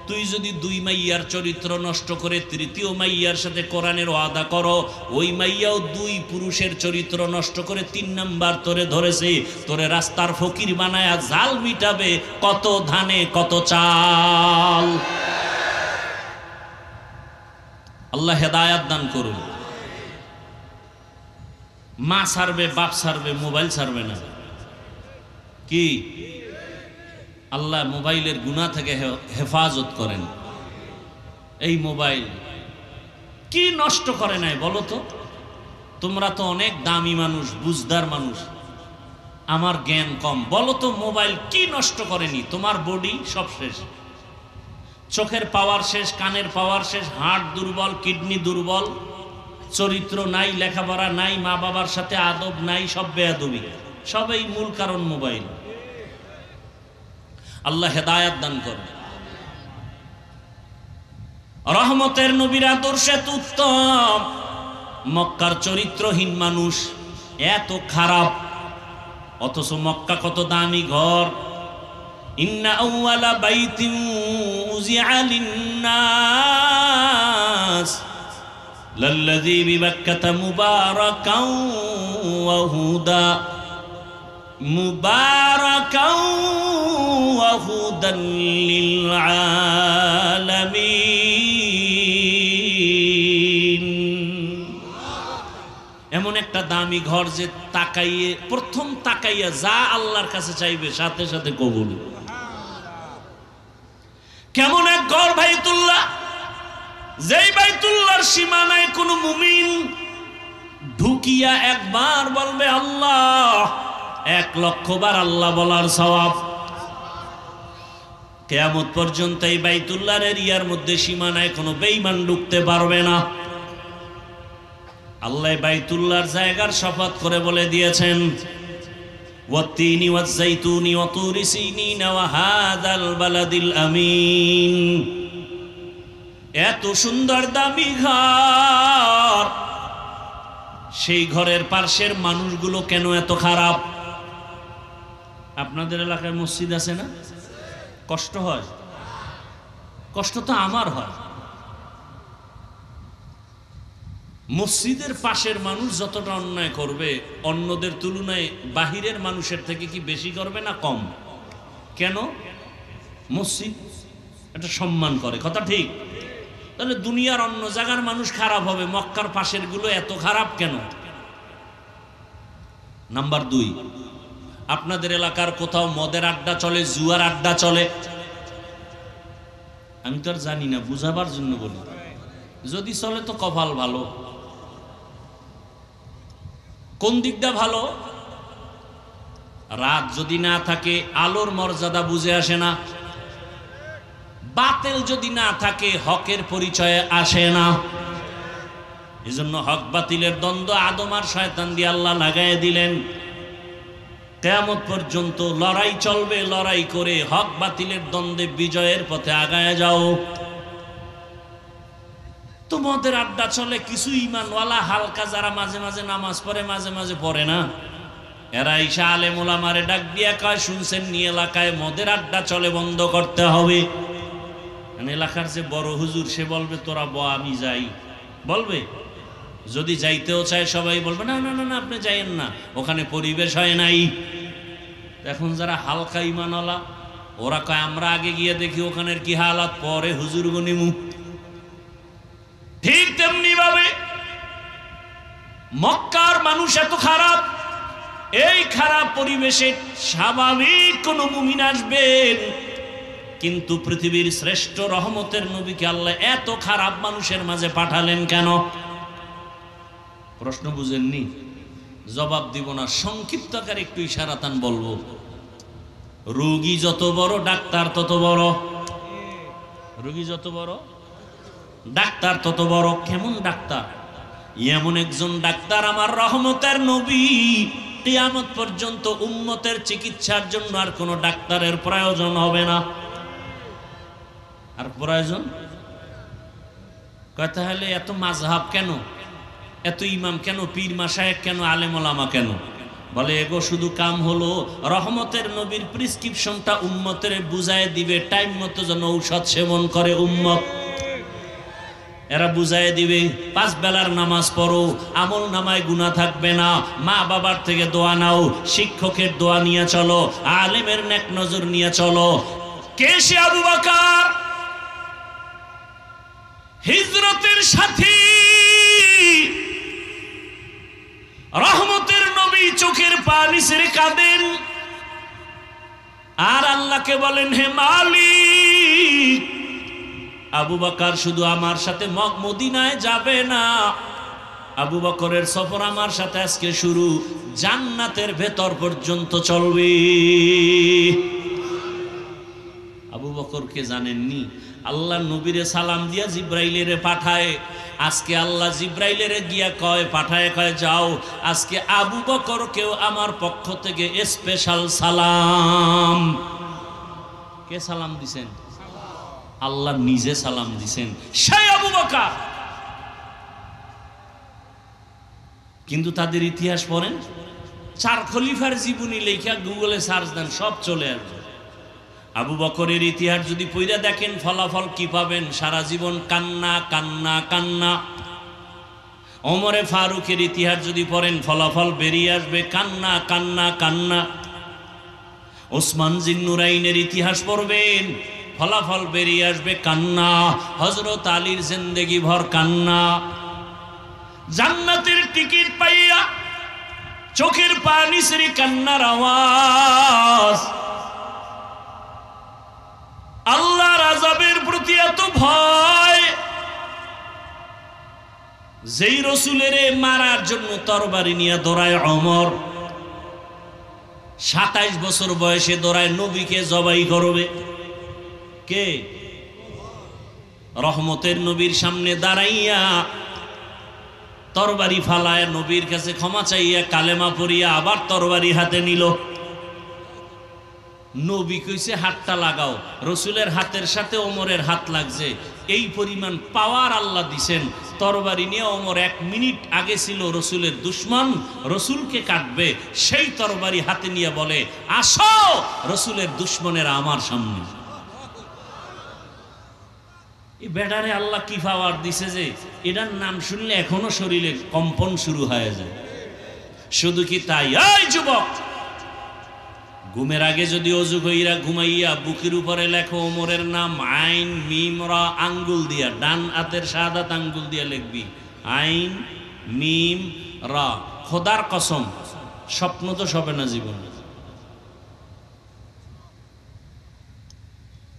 তুই যদি 2 মাইয়ার চরিত্র নষ্ট করে 3য় মাইয়ার সাথে কোরআনের ওয়াদা করো, ওই মাইয়াও 2 পুরুষের চরিত্র নষ্ট করে 3 নাম্বার তোরে ধরেছে। তোরে রাস্তার ফকির বানায়া জাল মিটাবে, কত ধানে কত চাল। আল্লাহ হেদায়াত দান করুন। মা ছাড়বে, বাপ ছাড়বে, মোবাইল ছাড়বে না। কি আল্লাহ মোবাইলের গুনাহ থেকে হেফাজত করেন। এই মোবাইল কি নষ্ট করে নাই বলো তো? তোমরা তো অনেক দামি মানুষ, বুঝদার মানুষ, আমার জ্ঞান কম। বলো তো মোবাইল কি নষ্ট করেনি? তোমার বডি সব শেষ, চোখের পাওয়ার শেষ, কানের পাওয়ার শেষ, হার্ট দুর্বল, কিডনি দুর্বল, চরিত্র নাই, লেখাপড়া নাই, মা বাবার সাথে আদব নাই, সব বেয়াদবি। সবই মূল কারণ মোবাইল। আল্লাহ হেদায়াত দান করে। রহমতের নবীর আদর্শে উত্তম, মক্কার চরিত্রহীন মানুষ এত খারাপ, অথচ মক্কা কত দামি ঘর। ইন্না আউয়ালা বাইতিন উযিআ লিন-নাস লাল্লাযী বিবাক্কাতা মুবারাকাও ওয়া হুদা মুবারাকাও ওয়া হুদান লিল আলামিন। এমন একটা দামি ঘর যে তাকাইয়ে, প্রথম তাকাইয়া যা আল্লাহর কাছে চাইবে সাথে সাথে কবুল। কেমন এক ঘর বাইতুল্লাহ, যেই বাইতুল্লাহর সীমানায় কোন মুমিন ঢুকিয়া একবার বলবে আল্লাহ, 1,00,000 বার আল্লাহ বলার সওয়াব। কিয়ামত পর্যন্ত এই বাইতুল্লাহর এরিয়ার মধ্যে সীমানায় কোনো বেঈমান ঢুকতে পারবে না। আল্লাহ বাইতুল্লাহর জায়গার শপথ করে বলে দিয়েছেন, ওয়াত্তিনি ওয়াজ্জাইতুনি ওয়া তুরি সিনিন ওয়া হাযাল বালাদিল আমিন। এত সুন্দর দামি ঘর, সেই ঘরের পাশের মানুষগুলো কেন এত খারাপ? আপনাদের এলাকায় মসজিদ আছে না? কষ্ট হয়? কষ্ট তো আমার হয়। মসজিদের পাশের মানুষ যতটা অন্যায় করবে অন্যদের তুলনায় বাহিরের মানুষের থেকে কি বেশি করবে না কম? কেন? মসজিদ এটা সম্মান করে, কথা ঠিক? তাহলে দুনিয়ার অন্য জায়গার মানুষ খারাপ হবে, মক্কার পাশের গুলো এত খারাপ কেন? নাম্বার 2, আপনাদের এলাকার কোথাও মদের আড্ডা চলে, জুয়ার আড্ডা চলে? আমি তো আর জানি না, বুঝাবার জন্য বলি। যদি চলে তো কপাল ভালো। কোন দিকটা ভালো? রাত যদি না থাকে আলোর মর্যাদা বুঝে আসে না, বাতিল যদি না থাকে হকের পরিচয়ে আসে না। এজন্য হক বাতিলের দ্বন্দ্ব আদম আর শয়তান দিয়ে আল্লাহ লাগায় দিলেন। কিয়ামত পর্যন্ত লড়াই চলবে, লড়াই করে হক বাতিলের দ্বন্দ্বে বিজয়ের পথে আগায় যাও। তো মদের আড্ডা চলে, কিছু ঈমানওয়ালা হালকা যারা মাঝে মাঝে নামাজ পড়ে মাঝে মাঝে পড়ে না, এরা ঈশা আলেম ওলামারে ডাক দিয়া কয়, শুনছেন নি এলাকায় মদের আড্ডা চলে, বন্ধ করতে হবে। এলাকার যে বড় হুজুর সে বলবে তোরা ব, আমি যাই, বলবে। যদি যাইতেও চায় সবাই বলবে না না না না আপনি যাইয়েন না, ওখানে পরিবেশ হয় নাই। এখন যারা হালকা ঈমানওয়ালা ওরা কয় আমরা আগে গিয়ে দেখি ওখানের কি হালাত, পরে হুজুর গনিমু। ঠিক তেমনি ভাবে মক্কার মানুষ এত খারাপ, এই খারাপ পরিবেশে স্বাভাবিক কোন মুমিন আসবেন, কিন্তু পৃথিবীর শ্রেষ্ঠ রহমতের নবীকে আল্লাহ এত খারাপ মানুষের মাঝে পাঠালেন কেন? প্রশ্ন বুঝেননি? জবাব দিব না, সংক্ষিপ্ত আকারে একটু ইশারাতান বলবো। রোগী যত বড় ডাক্তার তত বড়, রোগী যত বড় ডাক্তার তত বড়। কেমন ডাক্তার? এমন একজন ডাক্তার আমার রহমতের নবী, কিয়ামত পর্যন্ত উম্মতের চিকিৎসার জন্য আর কোনো ডাক্তারের প্রয়োজন হবে না। আর প্রয়োজন কথা হলে এত মাযহাব কেন, এত ইমাম কেন, পীর মাশায়েখ কেন, আলেম ওলামা কেন? বলে এগো শুধু কাম হলো রহমতের নবীর প্রেসক্রিপশনটা উম্মতের বুঝায় দিবে, টাইম মতো যেন ঔষধ সেবন করে উম্মত। এরা বুঝায় দিবে 5 বেলার নামাজ পড়ো, আমল নামায় গুনাহ থাকবে না, মা বাবার থেকে দোয়া নাও, শিক্ষকের দোয়া নিয়ে চলো, আলেমের নেক নজর নিয়ে চলো। কে সে? আবু বকর, হিজরতের সাথী, রহমতের নবী চোখের পানি ছেড়ে কাঁদেন আর আল্লাহকে বলেন, হে মালিক, আবু বকর শুধু আমার সাথে মদিনায় যাবে না, আবু বকরের সফর আমার সাথে আজকে শুরু, জান্নাতের ভেতর পর্যন্ত চলবে। আবু বকরকে জানেননি? আল্লাহ নবীরে সালাম দিয়া জিব্রাইলের পাঠায়, আজকে আল্লাহ জিব্রাইলের গিয়া কয়, পাঠায় কয় যাও আজকে আবু বকরকেও আমার পক্ষ থেকে স্পেশাল সালাম। কে সালাম দিছেন? আল্লাহ নিজে সালাম দিছেন সেই আবু বকর। কিন্তু তাদের ইতিহাস পড়েন, 4 খলিফার জীবনী লেখা গুগলে সার্চ দেন, সব চলে আসবে। আবু বকরের ইতিহাস যদি পড়া দেখেন ফলাফল কি পাবেন? সারা জীবন কান্না কান্না কান্না। ওমরে ফারুকের ইতিহাস যদি পড়েন ফলাফল বেরিয়ে আসবে কান্না কান্না কান্না। ওসমান জিন্নুরাইনের ইতিহাস পড়বেন ফলাফল বেরিয়ে আসবে কান্না। হযরত আলীর জিন্দেগি ভর কান্না। জান্নাতের টিকিট পাইয়া চোখের পানি সেরে কান্নার আওয়াজ। আল্লাহর আযাবের প্রতি এত ভয়, যেই রসুলের মারার জন্য তরবারি নিয়ে দৌড়ায় ওমর, 27 বছর বয়সে দৌড়ায় নবীকে জবাই করবে। কে? রহমতের নবীর সামনে দাঁড়াইয়া তরবারি ফালায় নবীর কাছে ক্ষমা চাইয়া কালেমা পড়িয়া আবার তরবারি হাতে নিল। নবী কইছে হাতটা লাগাও, রসুলের হাতের সাথে ওমরের হাত লাগছে। এই পরিমাণ পাওয়ার আল্লাহ দিছেন। তরবারি নিয়ে ওমর 1 মিনিট আগে ছিল রসুলের দুশ্মন, রসুলকে কাটবে, সেই তরবারি হাতে নিয়ে বলে আসো রসুলের দুশ্মনেরা আমার সামনে। এই বেটারে আল্লাহ কি পাওয়ার দিছে যে এটার নাম শুনলে এখনো শরীরে কম্পন শুরু হয়ে যায়। শুধু কি তাই? এই যুবক, ঘুমের আগে যদি অজু কইরা ঘুমাইয়া বুকের উপরে লেখো ওমরের নাম, আইন মিম রা আঙ্গুল দিয়া, ডান হাতের শাহাদাত আঙ্গুল দিয়া লিখবি আইন মিম রা। খোদার কসম স্বপ্ন তো সবে না জীবন।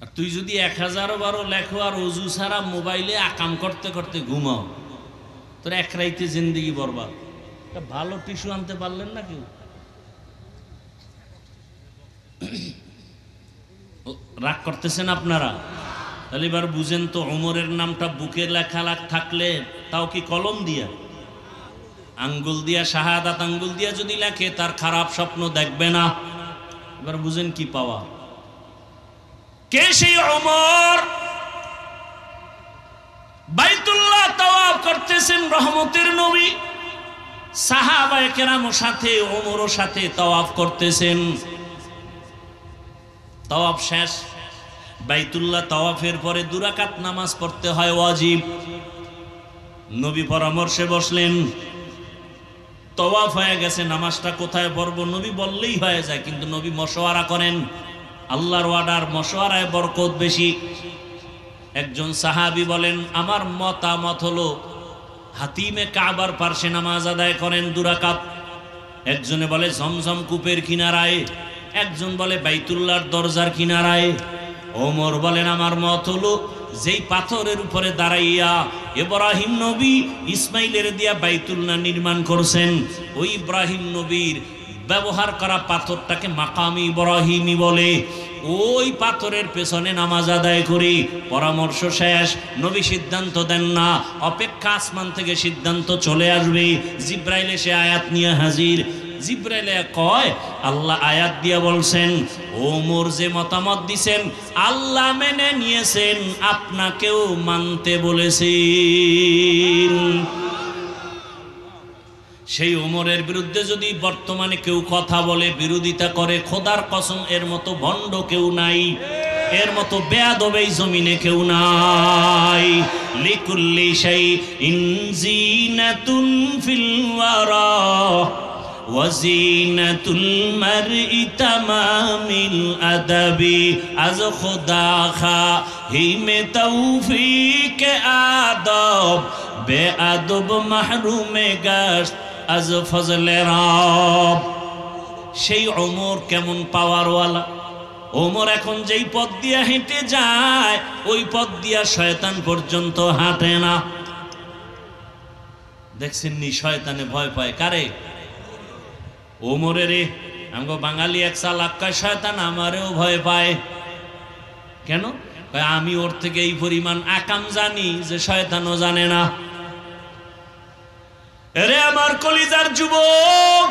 আর তুই যদি 1012 লেখো আর অজু ছাড়া মোবাইলে আকাম করতে করতে ঘুমাও, তোর এক রাইতে জিন্দেগি বরবাদ। ভালো টিস্যু আনতে পারলেন না কেউ? রাগ করতেছেন আপনারা? তাহলে এবার বুঝেন তো, ওমরের নামটা বুকে লেখা থাকলে তাও কি কলম দিয়া, আঙ্গুল দিয়া, শাহাদাত আঙ্গুল দিয়া যদি লেখে তার খারাপ স্বপ্ন দেখবে না। এবার বুঝেন কি পাওয়া। কে সেই ওমর? বাইতুল্লাহ তাওয়াফ করতেছেন রহমতের নবী, সাহাবায়ে কেরামের সাথে ওমরও সাথে তাওয়াফ করতেছেন। তাওয়াফ শেষ, বাইতুল্লাহ তাওয়াফের পরে 2 রাকাত নামাজ পড়তে হয় ওয়াজিব। নবী পরামর্শে বসলেন, তাওয়াফ হয়ে গেছে, নামাজটা কোথায় পড়ব? নবী বললেই হয়ে যায়, কিন্তু নবী মশওয়ারা করেন। আল্লাহর ওয়ার্ডার, মশওয়ারায় বরকত বেশি। একজন সাহাবী বলেন, আমার মতামত হলো হাতিমে কাবার পার্শ্বে নামাজ আদায় করেন 2 রাকাত। একজনে বলে ঝমঝম কূপের কিনারায়, একজন বলে বাইতুল্লাহর দরজার কিনারায়। ওমর বলেন, আমার মত হলো যেই পাথরের উপরে দাঁড়াইয়া ইব্রাহিম নবী ইসমাইলের দিয়া বাইতুল্লাহ নির্মাণ করছেন, ওই ইব্রাহিম নবীর ব্যবহার করা পাথরটাকে মাকামি ইব্রাহিমি বলে, ওই পাথরের পেছনে নামাজ আদায় করি। পরামর্শ শেষ, নবী সিদ্ধান্ত দেন না, অপেক্ষা আসমান থেকে সিদ্ধান্ত চলে আসবে। জিব্রাইল এসে আয়াত নিয়ে হাজির। জিব্রাইল কয়, আল্লাহ আয়াত দিয়ে বলছেন ওমর যে মতামত দিছেন আল্লাহ মেনে নিয়েছেন, আপনাকেও মানতে বলেছেন। সেই ওমরের বিরুদ্ধে যদি বর্তমানে কেউ কথা বলে, বিরোধিতা করে, খোদার কসম এর মতো ভণ্ড কেউ নাই, এর মতো বেয়াদব এই জমিনে কেউ নাই। লিকুল্লি শাইইন জিনাতুন ফিল ওয়ারা ওয়াজিনাতুল মারই তামামিল আদাবি আজ খোদা খাহিমে তৌফিক আদব বেআদব মাহরুমে গাশত আজ ফজলে রব। সেই ওমর কেমন পাওয়ারওয়ালা! ওমর এখন যেই পথ দিয়া হেঁটে যায়, ওই পথ দিয়া শয়তান পর্যন্ত হাঁটে না। দেখছেন নি, শয়তানে ভয় পায় কারে? ওমরেরে। আমগো বাঙালি এক চালাক কয়, শয়তান আমারেও ভয় পায়। কেন? আমি ওর থেকে এই পরিমাণ আকাম জানি যে শয়তানও জানে না। এরে আমার কলিজার যুবক,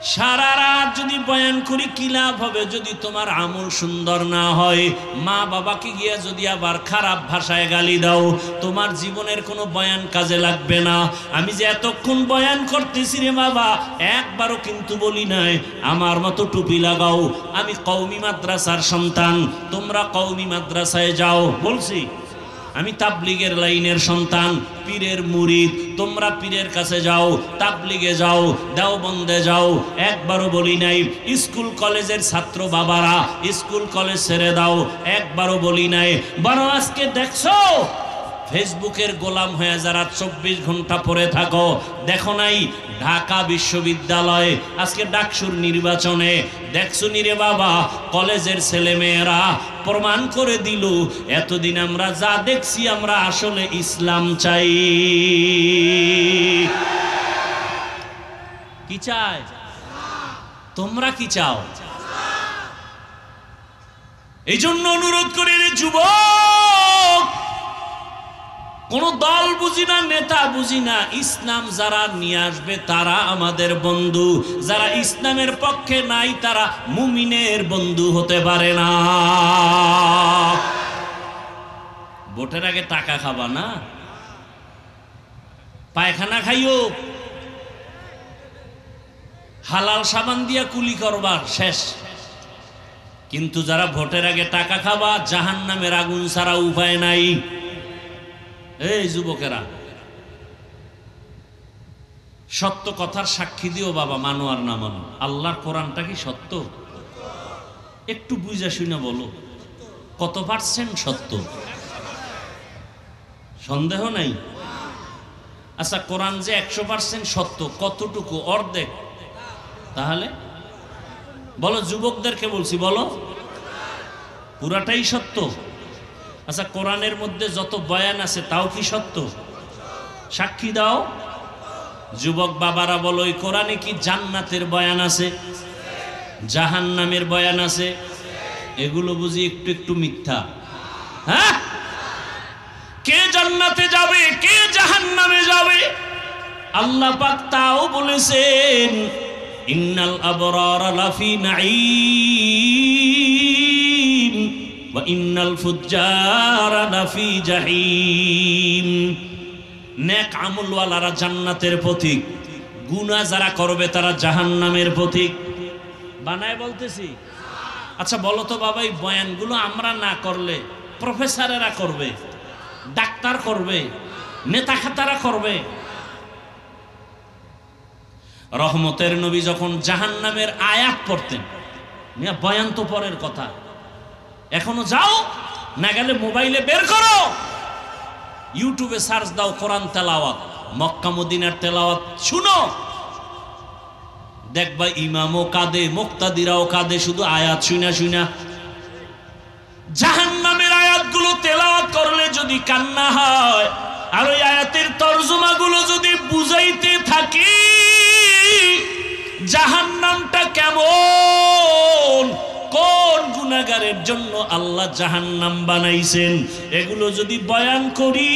সারা রাত যদি বয়ান করি কি লাভ হবে যদি তোমার আমল সুন্দর না হয়? মা বাবাকে গিয়া যদি আবার খারাপ ভাষায় গালি দাও, তোমার জীবনের কোনো বয়ান কাজে লাগবে না। আমি যে এতক্ষণ বয়ান করতেছি রে বাবা, একবারও কিন্তু বলি নাই আমার মতো টুপি লাগাও। আমি কওমি মাদ্রাসার সন্তান, তোমরা কওমি মাদ্রাসায় যাও বলছি। আমি তাবলিগের লাইনের সন্তান, পীরের মুরিদ, তোমরা পীরের কাছে যাও, তাবলিগে যাও, দেওবন্দে যাও। একবারও বলি নাই স্কুল কলেজের ছাত্র বাবারা স্কুল কলেজ ছেড়ে দাও, একবারও বলি নাই। বরং আজকে দেখছো ফেসবুকের গোলাম হয়ে যারা 24 ঘন্টা পড়ে থাকো, দেখো নাই ঢাকা বিশ্ববিদ্যালয়ে আজকে ডাকসুর নির্বাচনে দেখছো নি রে বাবা, কলেজের ছেলে মেয়েরা প্রমাণ করে দিল এতদিন আমরা যা দেখছি আমরা আসলে ইসলাম চাই। কি চাই? তোমরা কি চাও? এই জন্য অনুরোধ করি রে যুবক, কোন দল বুঝি না, নেতা বুঝি না, ইসলাম যারা নিয়ে আসবে তারা আমাদের বন্ধু, যারা ইসলামের পক্ষে নাই তারা মুমিনের বন্ধু হতে পারে না। ভোটের আগে টাকা খাবা না, পায়খানা খাইও, হালাল সাবান দিয়া কুলি করবার শেষ। কিন্তু যারা ভোটের আগে টাকা খাবা, জাহান্নামের আগুন ছাড়া উপায় নাই। এই যুবকেরা, সত্য কথার সাক্ষী দিও বাবা, মানো আর না মানো, আল্লাহর কোরআনটা কি সত্য? একটু বুঝা শুনে বলো কত পার্সেন্ট সত্য? সন্দেহ নাই? আচ্ছা, কোরআন যে 100% সত্য, কতটুকু? অর্ধেক। তাহলে বলো, যুবকদেরকে বলছি, বলো পুরাটাই সত্য? আচ্ছা, কোরআনের মধ্যে যত বয়ান আছে তাও কি সত্য? সাক্ষী দাও। যুবক বাবারা বলো, এই কোরআনে কি জান্নাতের বয়ান আছে, জাহান্নামের বয়ান আছে? এগুলো বুঝি একটু একটু মিথ্যা? হ্যাঁ, কে জান্নাতে যাবে কে জাহান্নামে যাবে আল্লাহ পাক তাও বলেছেন, ইন্নাল আবরারা লাফি নাঈম ওয়া ইন্নাল ফুজ্জারা লাফি জাহিম। নেক আমলওয়ালারা জান্নাতের পথিক, গুনাহ যারা করবে তারা জাহান্নামের পথিক। বানায় বলতেছি? আচ্ছা বলো তো বাবা, এই বয়ানগুলো আমরা না করলে প্রফেসরেরা করবে, ডাক্তার করবে, নেতা খাতারা করবে। রহমতের নবী যখন জাহান্নামের আয়াত পড়তেন, বয়ান তো পরের কথা, এখনো যাও না গেলে মোবাইলে বের করো, ইউটিউবে সার্চ দাও কোরআন তেলাওয়াত, মক্কা মদিনার তেলাওয়াত শুনো, দেখবা ইমামও কাঁদে, মুক্তাদিরাও কাঁদে, শুধু আয়াত শুনা শুনা। জাহান্নামের আয়াতগুলো তেলাওয়াত করলে যদি কান্না হয়, আর ওই আয়াতের তরজমাগুলো যদি বুঝাইতে থাকি জাহান্নামটা কেমন, কোন গুনাহগারের জন্য আল্লাহ জাহান্নাম বানাইছেন, এগুলো যদি বয়ান করি,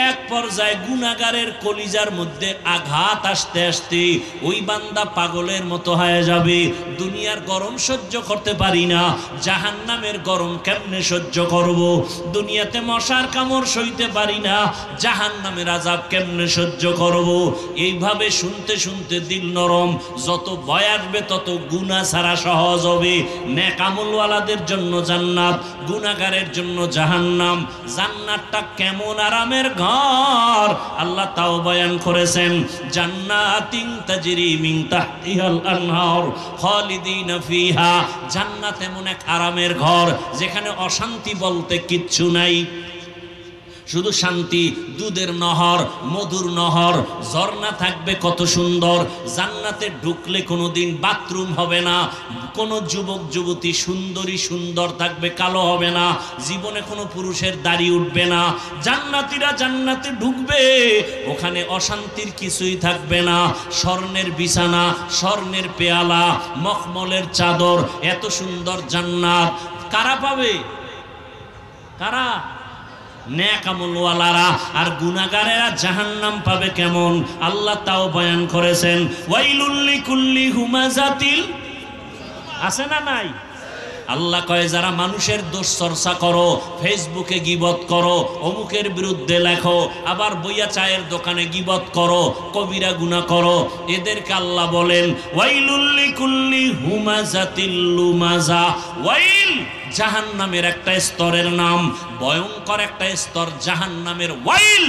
এক পর্যায়ে গুনাহগারের কলিজার মধ্যে আঘাত আসতে আসতে ওই বান্দা পাগলের মতো হয়ে যাবে। দুনিয়ার গরম সহ্য করতে পারি না, জাহান্নামের গরম কেমনে সহ্য করব? দুনিয়াতে মশার কামড় সইতে পারি না, জাহান্নামের আযাব কেমনে সহ্য করব? এইভাবে শুনতে শুনতে দিল নরম, যত ভয় আসবে তত গুনাহ ছাড়া সহজ হবে। নেক আমলওয়ালাদের জন্য জান্নাত, গুনাহগারের জন্য জাহান্নাম। জান্নাতটা কেমন আরামের ঘর আল্লাহ তাও বয়ান করেছেন, জান্নাতিন তাজরি মিন তাহতিহাল আনহার খালিদিনা ফিহা। জান্নাত এমন এক আরামের ঘর যেখানে অশান্তি বলতে কিচ্ছু নাই, শুধু শান্তি। দুধের নহর, মধুর নহর, ঝর্ণা থাকবে কত সুন্দর। জান্নাতে ঢুকলে কোনোদিন বাথরুম হবে না, কোনো যুবক যুবতী সুন্দরী সুন্দর থাকবে, কালো হবে না, জীবনে কোনো পুরুষের দাড়ি উঠবে না। জান্নাতীরা জান্নাতে ঢুকবে, ওখানে অশান্তির কিছুই থাকবে না। স্বর্ণের বিছানা, স্বর্ণের পেয়ালা, মখমলের চাদর, এত সুন্দর জান্নাত কারা পাবে? কারা? নেক আমলওয়ালারা, আর গুনাহগারেরা জাহান্নাম পাবে কেমন আল্লাহ তাও বয়ান করেছেন। ওয়াইলুল লিকুল্লি হুমাযাতিল, আছে না নাই? আল্লাহ কয় যারা মানুষের দোষ চর্চা করো, ফেসবুকে গীবত করো, অমুকের বিরুদ্ধে লেখো, আবার বইয়া চায়ের দোকানে গীবত করো, কবিরা গুনাহ করো, এদেরকে আল্লাহ বলেন ওয়াইলুল লিকুল্লি হুমাযাতিল লুমাযা। ওয়াইল জাহান্নামের একটা স্তরের নাম, ভয়ঙ্কর একটা স্তর জাহান্নামের ওয়াইল।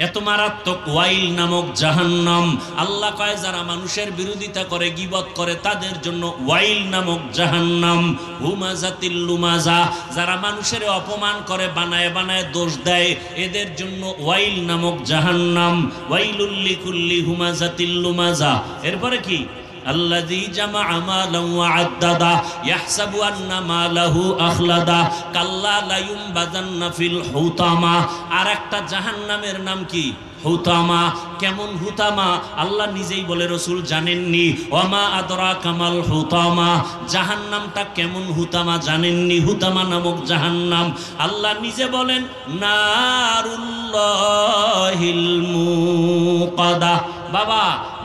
এত মারাত্মক ওয়াইল নামক জাহান্নাম। আল্লাহ কয় যারা মানুষের বিরোধিতা করে, গীবত করে, তাদের জন্য ওয়াইল নামক জাহান্নাম। হুমাযাতিল লুমাযা, যারা মানুষের অপমান করে, বানায় বানায় দোষ দেয়, এদের জন্য ওয়াইল নামক জাহান্নাম। ওয়াইলুল লিকুল্লি হুমাযাতিল লুমাযা। এরপরে কি? আল্লাযী জামাআ মালান ওয়া আদ্দাদা ইয়াহসাবু আন্না মালাহু আখলাদা কাল্লা লা ইউমবাযান্না ফিল হুতামা। আর একটা জাহান্নামের নাম কি? হুতামা। কেমন হুতামা? আল্লাহ নিজেই বলে, রাসূল জানেননি। ওয়ামা আদরাকা মাল হুতামা, জাহান্নামটা কেমন হুতামা জানেননি? হুতামা নামক জাহান্নাম আল্লাহ নিজে বলেন নারুল্লাহিল মুকাদা। বাবা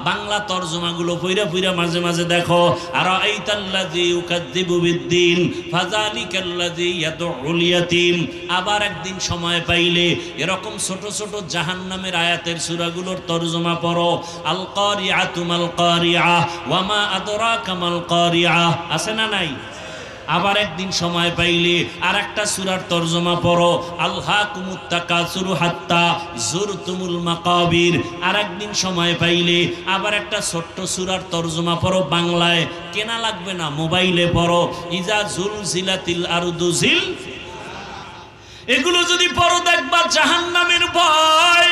বাংলা তরজমাগুলো পইরা পইরা মাঝে মাঝে দেখো। আর আইতাল্লাযী ইউকাযযিবু বিদ্দীন ফাযালিকাল্লাযী ইয়াদউল ইয়াতীম। আবার একদিন সময় পাইলে এরকম ছোট ছোট জাহান্নামের আয়াতের সূরাগুলোর তরজমা পড়ো। আল কারিআতু মাল কারিআ ওয়া মা আদরাকা মাল কারিআ, আছে না নাই? আবার একদিন সময় পাইলে আর একটা সূরার তরজমা পড়ো। আলহাকুমুত তাকাসুরু হাত্তা যুরতুমুল মাকাবির। আর একদিন সময় পাইলে আবার একটা ছোট্ট সূরার তরজমা পড়ো বাংলায়। কেনা লাগবে না, মোবাইলে পড়ো। ইজা জুলজিলাতিল আরদু জিল। এগুলো যদি পড়ো দেখবা জাহান্নামের ভয়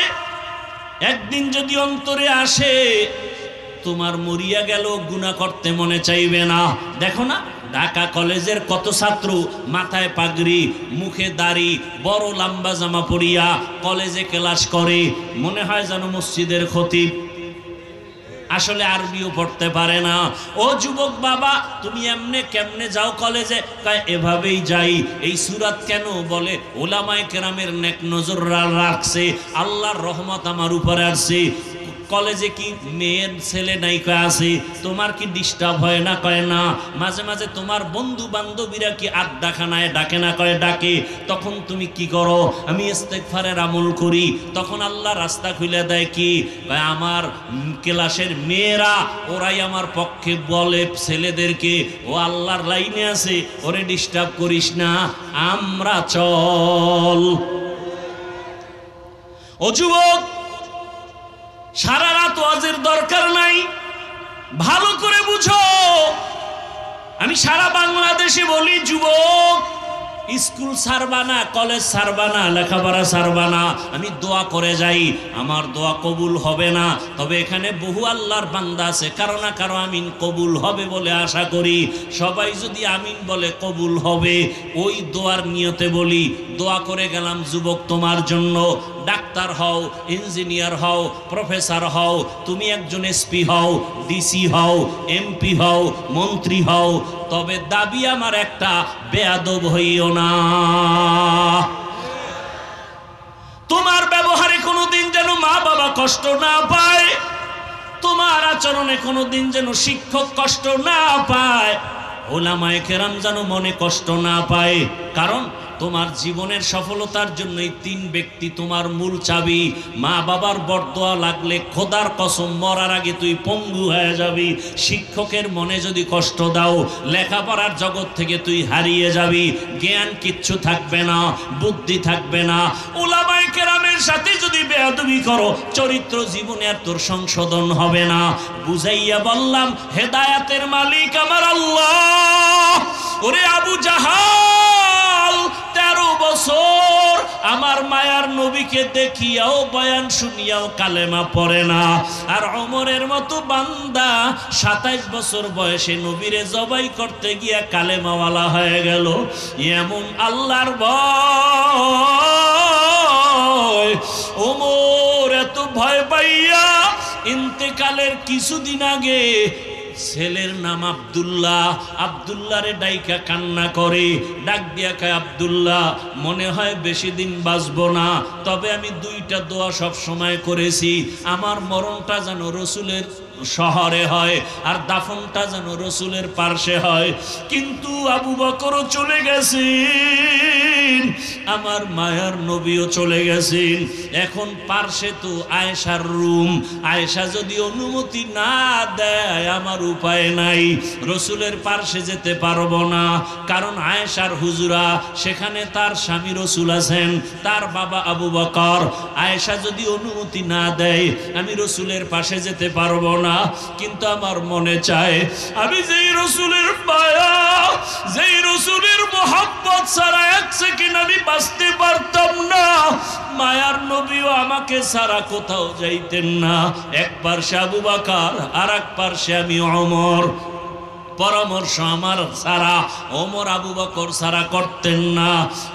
একদিন যদি অন্তরে আসে, তোমার মরিয়া গেল গুনাহ করতে মনে চাইবে না। দেখো না ঢাকা কলেজের কত ছাত্র মাথায় পাগড়ি, মুখে দাড়ি, বড় লম্বা জামা পরিয়া কলেজে ক্লাস করে, মনে হয় যেন মসজিদের খতিব, আসলে আরবিও পড়তে পারে না। ও যুবক বাবা, তুমি এমনে কেমনে যাও কলেজে? কয় এভাবেই যাই। এই সূরাত কেন বলে? উলামায়ে কেরামের নেক নজর রাখছে, আল্লাহর রহমত আমার উপরে আসছে। কলেজে কি মেয়ের ছেলে নাই কয় আছে? তোমার কি ডিস্টার্ব হয় না? কয় না। মাঝে মাঝে তোমার বন্ধু বান্ধবীরা কি আড্ডাখানায় ডাকে না? কয় ডাকে। তখন তুমি কি করো? আমি ইস্তেগফারের আমল করি। তখন আল্লাহ রাস্তা খুলে দেয় কি? কয় আমার ক্লাসের মেয়েরা, ওরাই আমার পক্ষে বলে ছেলেদেরকে, ও আল্লাহর লাইনে আছে, ওরে ডিস্টার্ব করিস না, আমরা চল। ও যুবক, সারা রাত ওয়াজের দরকার নাই, ভালো করে বুঝো। আমি সারা বাংলাদেশে বলি, যুবক স্কুল ছাড়বা না, কলেজ ছাড়বা না, লেখাপড়া ছাড়বা না। আমি দোয়া করে যাই, আমার দোয়া কবুল হবে না, তবে এখানে বহু আল্লাহর বান্দা আছে, কারো না কারো আমিন কবুল হবে বলে আশা করি। সবাই যদি আমিন বলে কবুল হবে, ওই দোয়ার নিয়তে বলি। দোয়া করে গেলাম যুবক তোমার জন্য। ডাক্তার হও, ইঞ্জিনিয়ার হও, প্রফেসর হও, তুমি একজন এসপি হও, ডিসি হও, এমপি হও, মন্ত্রী হও, তবে দাবি আমার একটা, বেয়াদব হইও না। তোমার ব্যবহারে কোনোদিন যেন মা বাবা কষ্ট না পায়, তোমার আচরণে কোনোদিন যেন শিক্ষক কষ্ট না পায়, উলামায়ে কেরাম যেন মনে কষ্ট না পায়। কারণ তোমার জীবনের সফলতার জন্য এই তিন ব্যক্তি তোমার মূল চাবি। মা বাবার বরদোয়া লাগলে খোদার কসম মরার আগে তুই পঙ্গু হয়ে যাবি। শিক্ষকের মনে যদি কষ্ট দাও, লেখাপড়ার জগৎ থেকে তুই হারিয়ে যাবি, জ্ঞান কিচ্ছু থাকবে না, বুদ্ধি থাকবে না। উলামায়ে কেরামের সাথে যদি বেয়াদবি করো, চরিত্র জীবনে আর তোর সংশোধন হবে না। বুঝাইয়া বললাম, হেদায়েতের মালিক আমার আল্লাহ। ওরে আবু জাহাল, 13 বছর আমার মায়ার নবীকে দেখিয়াও বয়ান শুনিয়াও কালেমা পড়ে না। আর ওমরের মতো বান্দা 27 বছর বয়সে নবীরে জবাই করতে গিয়া কালেমাওয়ালা হয়ে গেল। এমন আল্লাহর ভয় ওমর এত ভয় পাইয়া ইন্তেকালের কিছুদিন আগে ছেলের নাম আব্দুল্লাহ। আব্দুল্লাহরে ডাইকা কান্না করে, ডাক দিয়া কয় আব্দুল্লাহ মনে হয় বেশি দিন বাঁচবো না, তবে আমি দুইটা দোয়া সব সময় করেছি, আমার মরণটা যেন রসুলের শহরে হয় আর দাফনটা যেন রসুলের পার্শ্বে হয়। কিন্তু আবু বকরও চলে গেছেন, আমার মায়ার নবীও চলে গেছেন। এখন পার্শ্বে তো আয়েশার রুম, আয়েশা যদি অনুমতি না দেয় আমার উপায় নাই, রসুলের পার্শ্বে যেতে পারবো না, কারণ আয়েশার হুজুরা সেখানে তার স্বামী রসুল আছেন, তার বাবা আবু বকর। আয়েশা যদি অনুমতি না দেয় আমি রসুলের পাশে যেতে পারবো না। কিন্তু আমার মনে চায় আমি যেই রসুলের মায়া, যেই রসুলের মোহাব্বত ছাড়া এক সেকেন্ড আমি বাঁচতে পারতাম না, মায়ার নবীও আমাকে ছাড়া কোথাও যাইতেন না। এক পার্শ্বে আবু বকর আর এক পার্শ্বে আমি ওমর। পরামর্শ আমার ছাড়া ওমর আবু বকর ছাড়া করতেন না।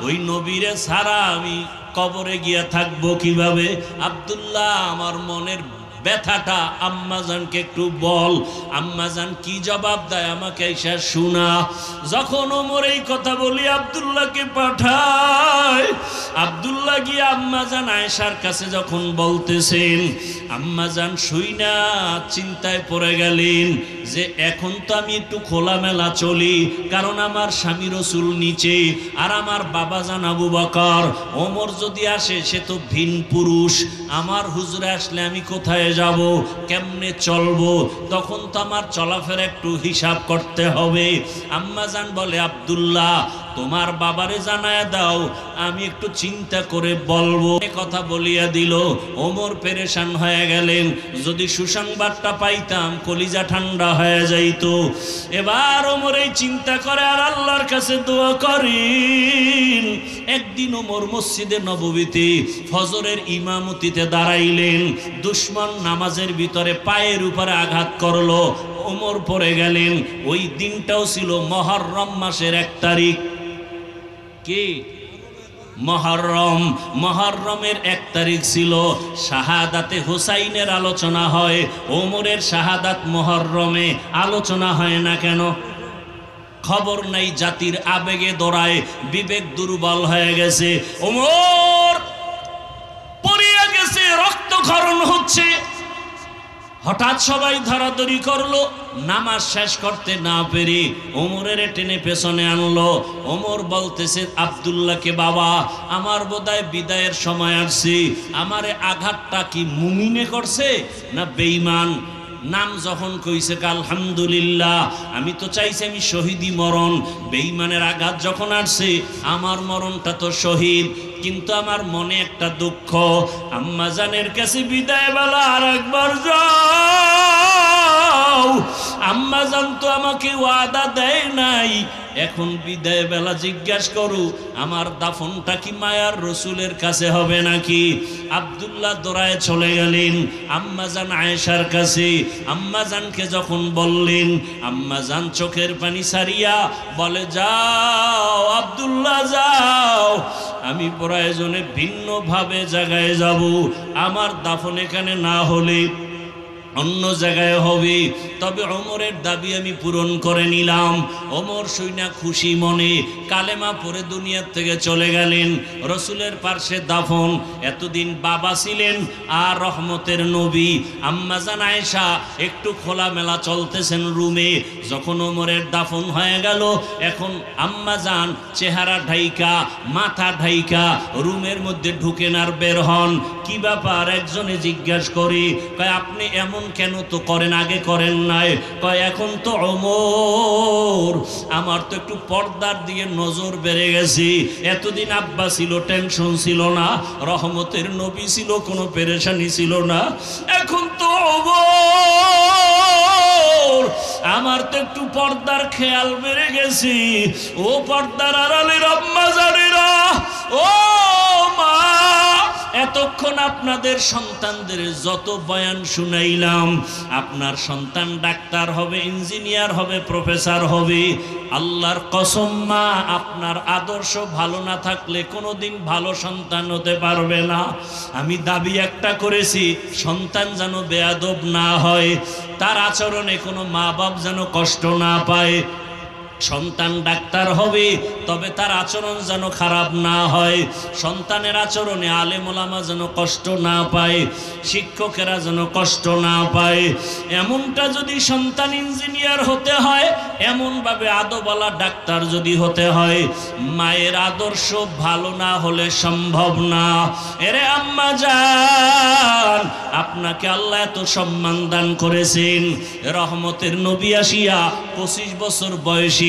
ওই নবীরে ছাড়া আমি কবরে গিয়া থাকবো কিভাবে? আব্দুল্লাহ আমার মনের ব্যথাটা আম্মাজানকে একটু বল। আম্মাজান কি জবাব দেয় আমাকে এসে শোনা। যখন ওমর এই কথা বলি আব্দুল্লাহকে পাঠায়, আব্দুল্লাহ গিয়ে আম্মাজান আয়েশার কাছে যখন বলতেছেন, আম্মাজান শুইনা চিন্তায় পড়ে গেলেন যে এখন তো আমি একটু খোলামেলা চলি, কারণ আমার স্বামী রসুল নিচে আর আমার বাবাজান আবু বকর। ওমর যদি আসে সে তো ভিন পুরুষ, আমার হুজুরে আসলে আমি কোথায় যাব, কেমনে চলবো? তখন তো আমার চলাফেরা একটু হিসাব করতে হবে। আম্মাজান বলে আব্দুল্লাহ তোমার বাবারে জানায় দাও, আমি একটু চিন্তা করে বলবো। কথা বলিয়া দিল। ওমর পেরেশান হয়ে গেলেন, যদি সুসংবাদটা পাইতাম কলিজা ঠান্ডা হয়ে যাইত। এবার ওমর এই চিন্তা করে আর আল্লাহর কাছে দোয়া করেন। একদিন ওমর মসজিদে নববীতে ফজরের ইমামতিতে দাঁড়াইলেন, দুশমন নামাজের ভিতরে পায়ের উপরে আঘাত করলো, ওমর পড়ে গেলেন। ওই দিনটাও ছিল মুহররম মাসের 1 তারিখ। কি মুহররম? মুহররমের 1 তারিখ ছিল। শাহাদাতে হুসাইনের আলোচনা হয়, ওমরের শাহাদাত মুহররমে আলোচনা হয় না কেন? খবর নাই, জাতির আবেগে দৌড়ায়, বিবেক দুর্বল হয়ে গেছে। ওমর পড়িয়া গেছে, রক্তক্ষরণ হচ্ছে। হঠাৎ সবাই ধরাধরি করলো, নামাজ শেষ করতে না পেরে ওমরের টেনে পেছনে আনলো। ওমর বলতেছে আব্দুল্লাহকে, বাবা আমার বোধহয় বিদায়ের সময় আসছে, আমারে আঘাতটা কি মুমিনে করছে না বেঈমান? নাম যখন কইছে আলহামদুলিল্লাহ, আমি তো চাইছি আমি শহীদি মরণ। বেঈমানের আঘাত যখন আসছে আমার মরণটা তো শহীদ। কিন্তু আমার মনে একটা দুঃখ, আম্মাজানের কাছে বিদায় বেলা আর একবার যাও। আম্মাজান তো আমাকে ওয়াদা দেয় নাই, এখন বিদায় বেলা জিজ্ঞাসা করু আমার দাফনটা কি মায়ার রসুলের কাছে হবে নাকি? আব্দুল্লাহ দৌড়ায় চলে গেলেন আম্মাজান আয়েশার কাছে। আম্মাজানকে যখন বললেন, আম্মাজান চোখের পানি সারিয়া বলে, যাও আব্দুল্লাহ যাও, আমি প্রয়োজনে ভিন্নভাবে জায়গায় যাব, আমার দাফন এখানে না হলে অন্য জায়গায় হবে। তবে ওমরের দাবি আমি পূরণ করে নিলাম। ওমর শুইনা খুশি মনে কালেমা পড়ে দুনিয়ার থেকে চলে গেলেন। রসুলের পার্শ্বে দাফন। এতদিন বাবা ছিলেন আর রহমতের নবী। আম্মাজান আয়েশা একটু খোলামেলা চলতেছেন রুমে। যখন ওমরের দাফন হয়ে গেল, এখন আম্মাজান চেহারা ঢাইকা, মাথা ঢাইকা রুমের মধ্যে ঢুকেন আর বের হন। কি ব্যাপার? একজনে জিজ্ঞাসা করি, কয় আপনি এমন কেন তো করেন, আগে করেন নাই? কয় এখন তো ওমর, আমার তো একটু পর্দার দিকে নজর বেড়ে গেছে। এতদিন আব্বা ছিল, টেনশন ছিল না, রহমতের নবী ছিল, কোনো পেরেশানি ছিল না। এখন তো ওমর, আমার তো একটু পর্দার খেয়াল বেড়ে গেছে। ও পর্দার আড়ালের আম্মা জানেরা, ও মা এতক্ষণ আপনাদের সন্তানদের যত বয়ান শুনাইলাম, আপনার সন্তান ডাক্তার হবে, ইঞ্জিনিয়ার হবে, প্রফেসর হবে, আল্লাহর কসম মা, আপনার আদর্শ ভালো না থাকলে কোনোদিন ভালো সন্তান হতে পারবে না। আমি দাবি একটা করেছি, সন্তান যেন বেয়াদব না হয়, তার আচরণে কোনো মা বাপ যেন কষ্ট না পায়। সন্তান ডাক্তার হবে, তবে তার আচরণ যেন খারাপ না হয়। সন্তানের আচরণে আলেম ওলামা যেন কষ্ট না পায়, শিক্ষকেরা যেন কষ্ট না পায়। এমনটা যদি সন্তান ইঞ্জিনিয়ার হতে হয়, এমনভাবে আদবওয়ালা ডাক্তার যদি হতে হয়, মায়ের আদর্শ ভালো না হলে সম্ভব না। এরে আম্মা জান, আপনাকে আল্লাহ এত সম্মান দান করেছেন, রহমতের নবী আসিয়া 25 বছর বয়সী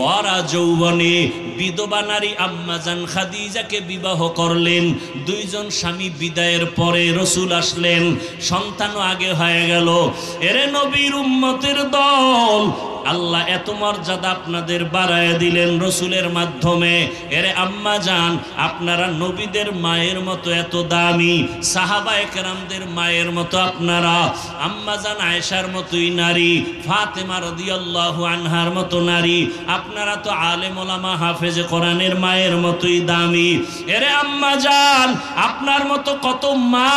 বড়া যৌবনে বিধবা নারী আম্মাজান খাদিজাকে বিবাহ করলেন। দুইজন স্বামী বিদায়ের পরে রসুল আসলেন, সন্তানও আগে হয়ে গেল। এরে নবীর উম্মতের দল, আল্লাহ এত মর্যাদা আপনাদের বাড়ায় দিলেন রসুলের মাধ্যমে। এরে আম্মা জান, আপনারা নবীদের মায়ের মতো এত দামি, সাহাবায়ে কেরামদের মায়ের মতো আপনারা, আম্মা জান আয়েশার মতোই নারী, ফাতেমা রাদিয়াল্লাহু আনহার মতো নারী, আপনারা তো আলেম ওলামা হাফেজে কোরআনের মায়ের মতোই দামি। এরে আম্মা জান, আপনার মতো কত মা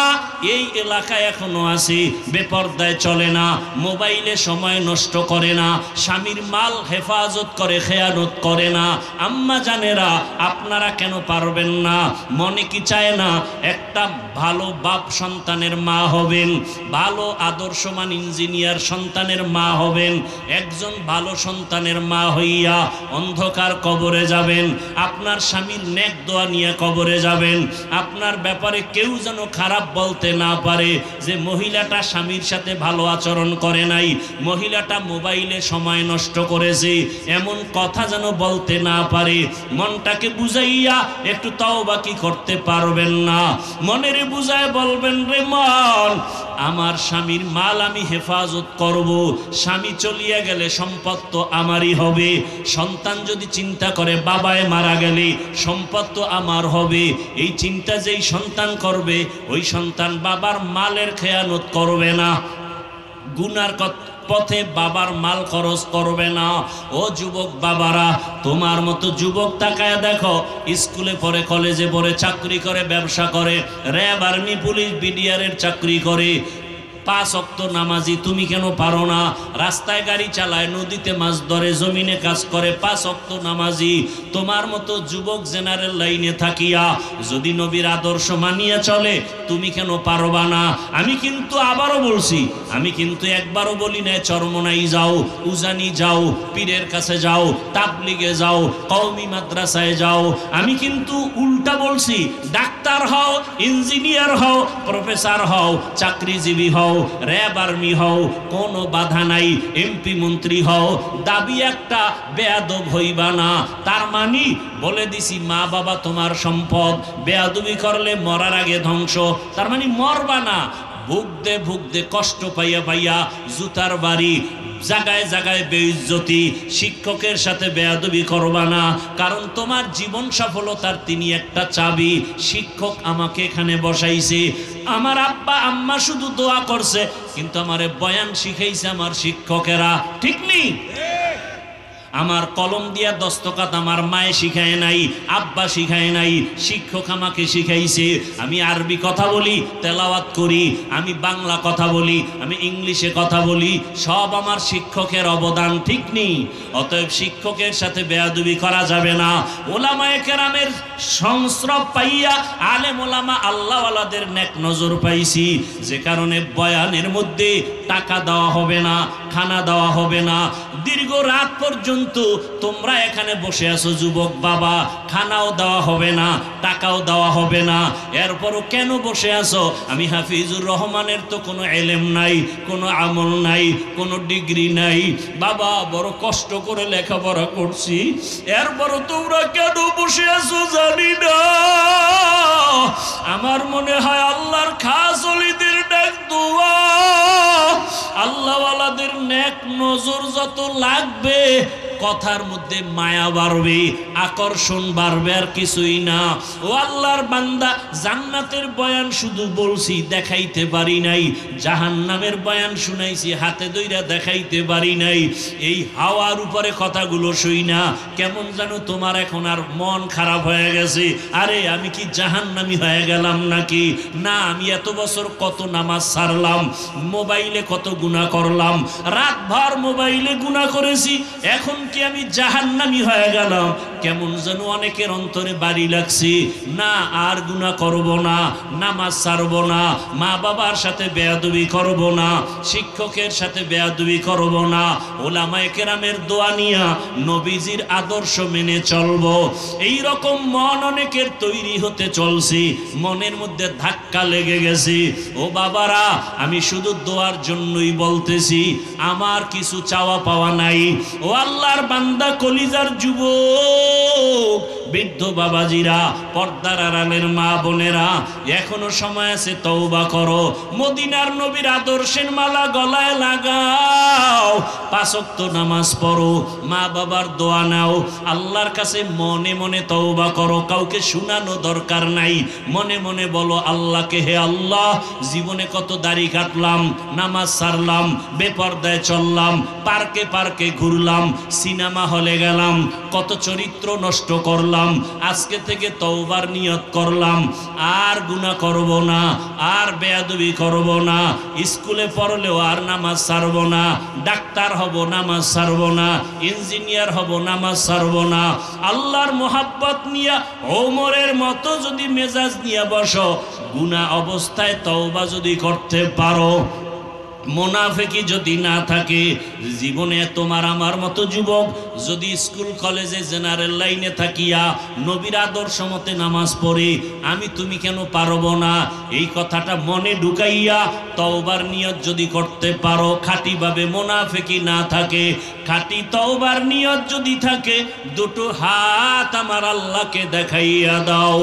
এই এলাকায় এখনো আছে, বেপরদায় চলে না, মোবাইলে সময় নষ্ট করে না, স্বামীর মাল হেফাজত করে, খেয়ানত করে না। আম্মা জানেরা, আপনারা কেন পারবেন না? মনে কি চায় না একটা ভালো বাপ সন্তানের মা হবেন, ভালো আদর্শমান ইঞ্জিনিয়ার সন্তানের মা হবেন, একজন ভালো সন্তানের মা হইয়া অন্ধকার কবরে যাবেন, আপনার স্বামীর নেক দোয়া নিয়ে কবরে যাবেন। আপনার ব্যাপারে কেউ যেন খারাপ বলতে না পারে যে মহিলাটা স্বামীর সাথে ভালো আচরণ করে নাই, মহিলাটা মোবাইলে সময় নষ্ট করেছে, এমন কথা যেন বলতে না পারে। মনটাকে বুঝাইয়া একটু তওবা কি করতে পারবেন না? মনের বুঝায় বলবেন, রে মন, আমার স্বামীর মাল আমি হেফাজত করব, স্বামী চলিয়া গেলে সম্পদ তো আমারই হবে। সন্তান যদি চিন্তা করে বাবায় মারা গেলে সম্পদ তো আমার হবে, এই চিন্তা যেই সন্তান করবে, ওই সন্তান বাবার মালের খেয়ানত করবে না, গুনার পথে বাবার মাল খরচ করবে না। ও যুবক বাবারা, তোমার মতো যুবক তাকায় দেখো, স্কুলে পড়ে, কলেজে পড়ে, চাকরি করে, ব্যবসা করে, র্যাব, আর্মি, পুলিশ, বিডিআরের চাকরি করে, 5 ওয়াক্ত নামাজি, তুমি কেন পারো না? রাস্তায় গাড়ি চালায়, নদীতে মাছ ধরে, জমিনে কাজ করে, 5 ওয়াক্ত নামাজি। তোমার মতো যুবক জেনারেল লাইনে থাকিয়া যদি নবীর আদর্শ মানিয়া চলে, তুমি কেন পারবা না? আমি কিন্তু আবারও বলছি, আমি কিন্তু একবারও বলি না চরমনাই যাও, উজানি যাও, পীরের কাছে যাও, তাবলিগে যাও, কওমি মাদ্রাসায় যাও। আমি কিন্তু উল্টা বলছি, ডাক্তার হও, ইঞ্জিনিয়ার হও, প্রফেসর হও, চাকরিজীবী হও, র্যাব, আর্মি হও, কোনো বাধা নাই, এমপি মন্ত্রী হও, দাবি একটা, বেয়াদব হইবা না। তার মানে বলে দিছি, মা বাবা তোমার সম্পদ, বেয়াদবি করলে মরার আগে ধ্বংস। তার মানে মরবা না, ভুগতে ভুগতে, কষ্ট পাইয়া পাইয়া, জুতার বাড়ি, জায়গায় জায়গায় বেইজ্জতি, শিক্ষকের সাথে বেয়াদবি করবা না, কারণ তোমার জীবন সফলতার তিনি একটা চাবি। শিক্ষক আমাকে এখানে বসাইছে, আমার আব্বা আম্মা শুধু দোয়া করছে, কিন্তু আমারে বয়ান শিখাইছে আমার শিক্ষকেরা, ঠিক নেই? আমার কলম দিয়া দস্তখত আমার মায়ে শিখায় নাই, আব্বা শিখায় নাই, শিক্ষক আমাকে শিখাইছে। আমি আরবি কথা বলি, তেলাওয়াত করি, আমি বাংলা কথা বলি, আমি ইংলিশে কথা বলি, সব আমার শিক্ষকের অবদান, ঠিক নেই? অতএব শিক্ষকের সাথে বেয়াদবি করা যাবে না। ওলামায়ে কেরামের সংস্রব পাইয়া আলেম ওলামা আল্লাহওয়ালাদের নেক নজর পাইছি, যে কারণে বয়ানের মধ্যে টাকা দেওয়া হবে না, খানা দেওয়া হবে না। দীর্ঘ রাত পর্যন্ত তোমরা এখানে বসে আছো যুবক বাবা, খানাও দেওয়া হবে না, টাকাও দেওয়া হবে না। এরপরও কেন বসে আছো? আমি হাফিজুর রহমানের তো কোনো এলেম নাই, কোনো আমল নাই, কোনো ডিগ্রি নাই, বাবা বড় কষ্ট করে লেখাপড়া করছি, এরপরও তোমরা কেন বসে আছো জানি না। আমার মনে হয় আল্লাহর খাস ওলিদের ডাক দোয়া, আল্লাহওয়ালাদের নেক নজর যত লাগবে, কথার মধ্যে মায়া বাড়বে, আকর্ষণ বাড়বে, আর কিছুই না। ও আল্লাহর বান্দা, জান্নাতের বয়ান শুধু বলছি, দেখাইতে পারি নাই। জাহান্নামের বয়ান শুনাইছি, হাতে ধইরা দেখাইতে পারি নাই। এই হাওয়ার উপরে কথাগুলো শুই না, কেমন জানো তোমার এখন আর মন খারাপ হয়ে গেছে। আরে আমি কি জাহান্নামী হয়ে গেলাম নাকি? না, আমি এত বছর কত নামাজ ছাড়লাম, মোবাইলে কত গুনাহ করলাম, রাতভর মোবাইলে গুনাহ করেছি, এখন কি আমি জাহান্নামী হয়ে গেলাম? কেমন যেন অনেকের অন্তরে বাড়ি লাগছে। না, আর গুনাহ করব না, নামাজ ছাড়ব না, মা বাবার সাথে বেয়াদবি করব না, শিক্ষকের সাথে বেয়াদবি করব না, ওলামায়ে কেরামের দোয়া নিয়া নবীজির আদর্শ মেনে চলব। এই রকম মন অনেকের তৈরি হতে চলছে, মনের মধ্যে ধাক্কা লেগে গেছে। ও বাবারা, আমি শুধু দোয়ার জন্যই বলতেছি, আমার কিছু চাওয়া পাওয়া নাই। ও আল্লাহর বান্দা, কলিজার যুবক, বৃদ্ধ বাবাজিরা, পর্দার আড়ালের মা বোনেরা, এখনো সময় আছে, তওবা করো। মদিনার নবীর আদর্শের মালা গলায় লাগাও, 5 ওয়াক্ত নামাজ পড়ো, মা বাবার দোয়া নাও, আল্লাহর কাছে মনে মনে তওবা করো। কাউকে শোনানো দরকার নাই, মনে মনে বলো আল্লাহকে, হে আল্লাহ, জীবনে কত দাড়ি কাটলাম, নামাজ ছাড়লাম, বেপরদায় চললাম, পার্কে পার্কে ঘুরলাম, সিনেমা হলে গেলাম, কত চরিত্র নষ্ট করলাম। আজকে থেকে তওবার নিয়ত করলাম, আর গুনাহ করব না, আর বেয়াদবি করব না, স্কুলে পড়লেও আর নামাজ ছাড়ব না, ডাক্তার হব, নামাজ ছাড়ব না, ইঞ্জিনিয়ার হব, নামাজ ছাড়ব না। আল্লাহর মোহাব্বত নিয়া ওমরের মতো যদি মেজাজ নিয়ে বসো, গুনাহ অবস্থায় তওবা যদি করতে পারো, মুনাফিকি যদি না থাকে, জীবনে তোমার আমার মতো যুবক যদি স্কুল কলেজে জেনারেল লাইনে থাকিয়া নবীর আদর্শ মতে নামাজ পড়ে, আমি তুমি কেন পারবো না, এই কথাটা মনে ঢুকাইয়া তওবার নিয়ত যদি করতে পারো, খাঁটিভাবে মুনাফিকি না থাকে, খাঁটি তওবার নিয়ত যদি থাকে, দুটো হাত আমার আল্লাহকে দেখাইয়া দাও।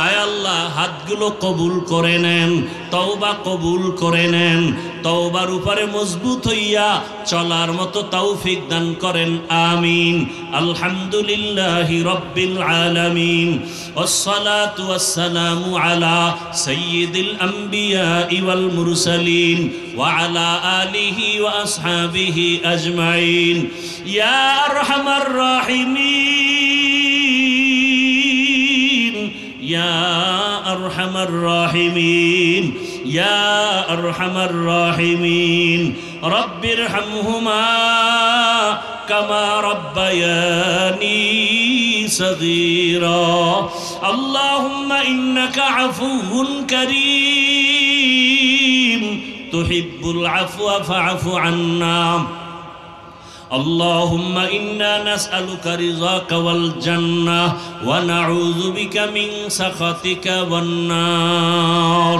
আয় আল্লাহ, হাতগুলো কবুল করে নেন, তওবা কবুল করে নেন, তওবার উপরে মজবুত হইয়া চলার মতো তৌফিক দান করেন, আমিন। আলহামদুলিল্লাহি রাব্বিল আলামিন, ওয়াসসালাতু ওয়াসসালামু আলা সাইয়্যিদিল আমবিয়া ওয়াল মুরসালিন ওয়া আলা আলিহি ওয়া আসহাবিহি আজমাইন। ইয়া আরহামার রাহিমিন, ইয়া আরহামার রাহিমিন, ইয়া আরহামার রাহিমিন, রব্বিরহামহুমা কামা রব্বায়ানি সগীরা। আল্লাহুম্মা ইন্নাকা আফুউন কারীম, তুহিব্বুল আফওয়া ফা'ফু আন্না। اللهم إنا نسألك رضاك والجنة ونعوذ بك من سخطك والنار.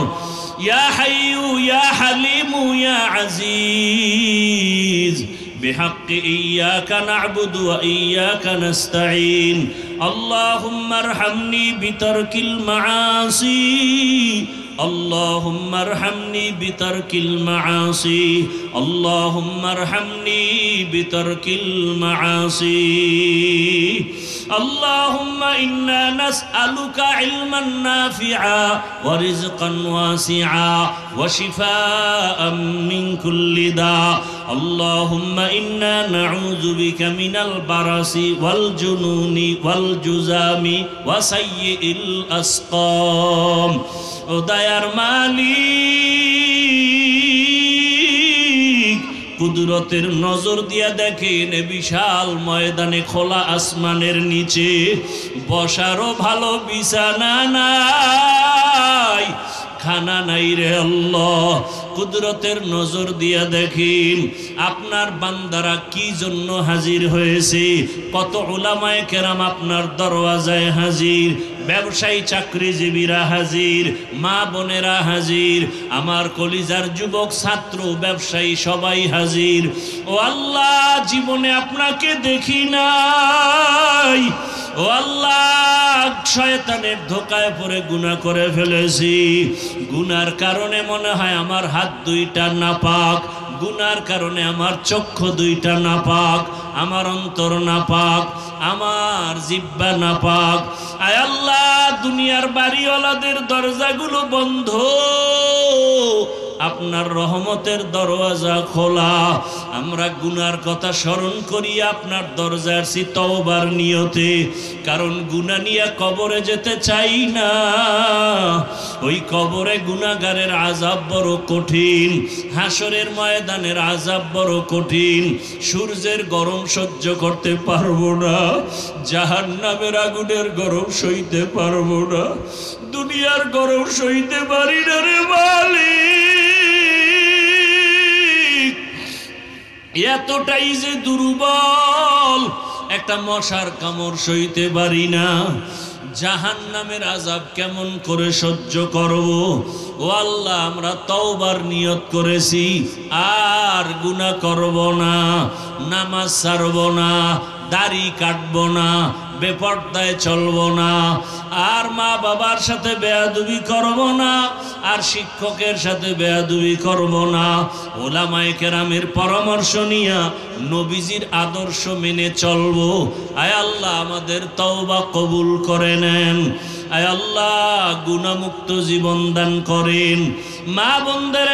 يا حي يا حليم يا عزيز، بحق إياك نعبد وإياك نستعين. اللهم ارحمني بترك المعاصي، اللهم ارحمني بترك المعاصي، اللهم ارحمني بترك المعاصي. اللهم إنا نسألك علما نافعا ورزقا واسعا وشفاء من كل داء. اللهم إنا نعوذ بك من البرص والجنون والجذام وسيء الأسقام. ও দয়ার মালিক, কুদরতের নজর দিয়া দেখেন বিশাল ময়দানে খোলা আসমানের নিচে বসারও ভালো বিছানা নাই, খানা নাই রে আল্লাহ। কুদরতের নজর দিয়া দেখেন আপনার বান্দারা কি জন্য হাজির হয়েছে। কত উলামায়ে কেরাম আপনার দরওয়াজায় হাজির, ব্যবসায়ী চাকরিজীবীরা হাজির, মা বোনেরা হাজির, আমার কলিজার যুবক ছাত্র ব্যবসায়ী সবাই হাজির। ও আল্লাহ, জীবনে আপনাকে দেখি নাই, ও আল্লাহ, শয়তানের ধোকায় পড়ে গুনাহ করে ফেলেছি। গুনার কারণে মনে হয় আমার হাত দুইটা নাপাক, গুনার কারণে আমার চক্ষু দুইটা নাপাক, আমার অন্তর নাপাক, আমার জিহ্বা নাপাক। আয় আল্লাহ, দুনিয়ার বাড়িওয়ালাদের দরজাগুলো বন্ধ, আপনার রহমতের দরওয়াজা খোলা। আমরা গুনার কথা স্মরণ করি আপনার দরজার সি তওবার নিয়তে, কারণ গুনাহ নিয়ে কবরে যেতে চাই না। ওই কবরে গুনাহগারের আযাব বড় কঠিন, হাসরের ময়দানের আযাব বড় কঠিন। সূর্যের গরম সহ্য করতে পারবো না, জাহান্নামের আগুনের গরম সইতে পারবো না, দুনিয়ার গরম সইতে পারি না রে মালিক। এতটাই যে দুর্বল, একটা মশার কামড় সইতে পারি না। জাহান্নামের আযাব কেমন করে সহ্য করব? ও আল্লাহ, আমরা তওবার নিয়ত করেছি, আর গুনাহ করব না, নামাজ ছাড়ব না, দাড়ি কাটব না, বেপরদায় চলব না, আর মা বাবার সাথে বেয়াদবি করব না, আর শিক্ষকের সাথে বেয়াদবি করব না। ওলামায়ে কেরামের পরামর্শ নিয়া নবীজির আদর্শ মেনে চলব। আয় আল্লাহ, আমাদের তওবা কবুল করে নেন। আয় আল্লাহ, গুনাহমুক্ত জীবন দান করেন। মা বোনদের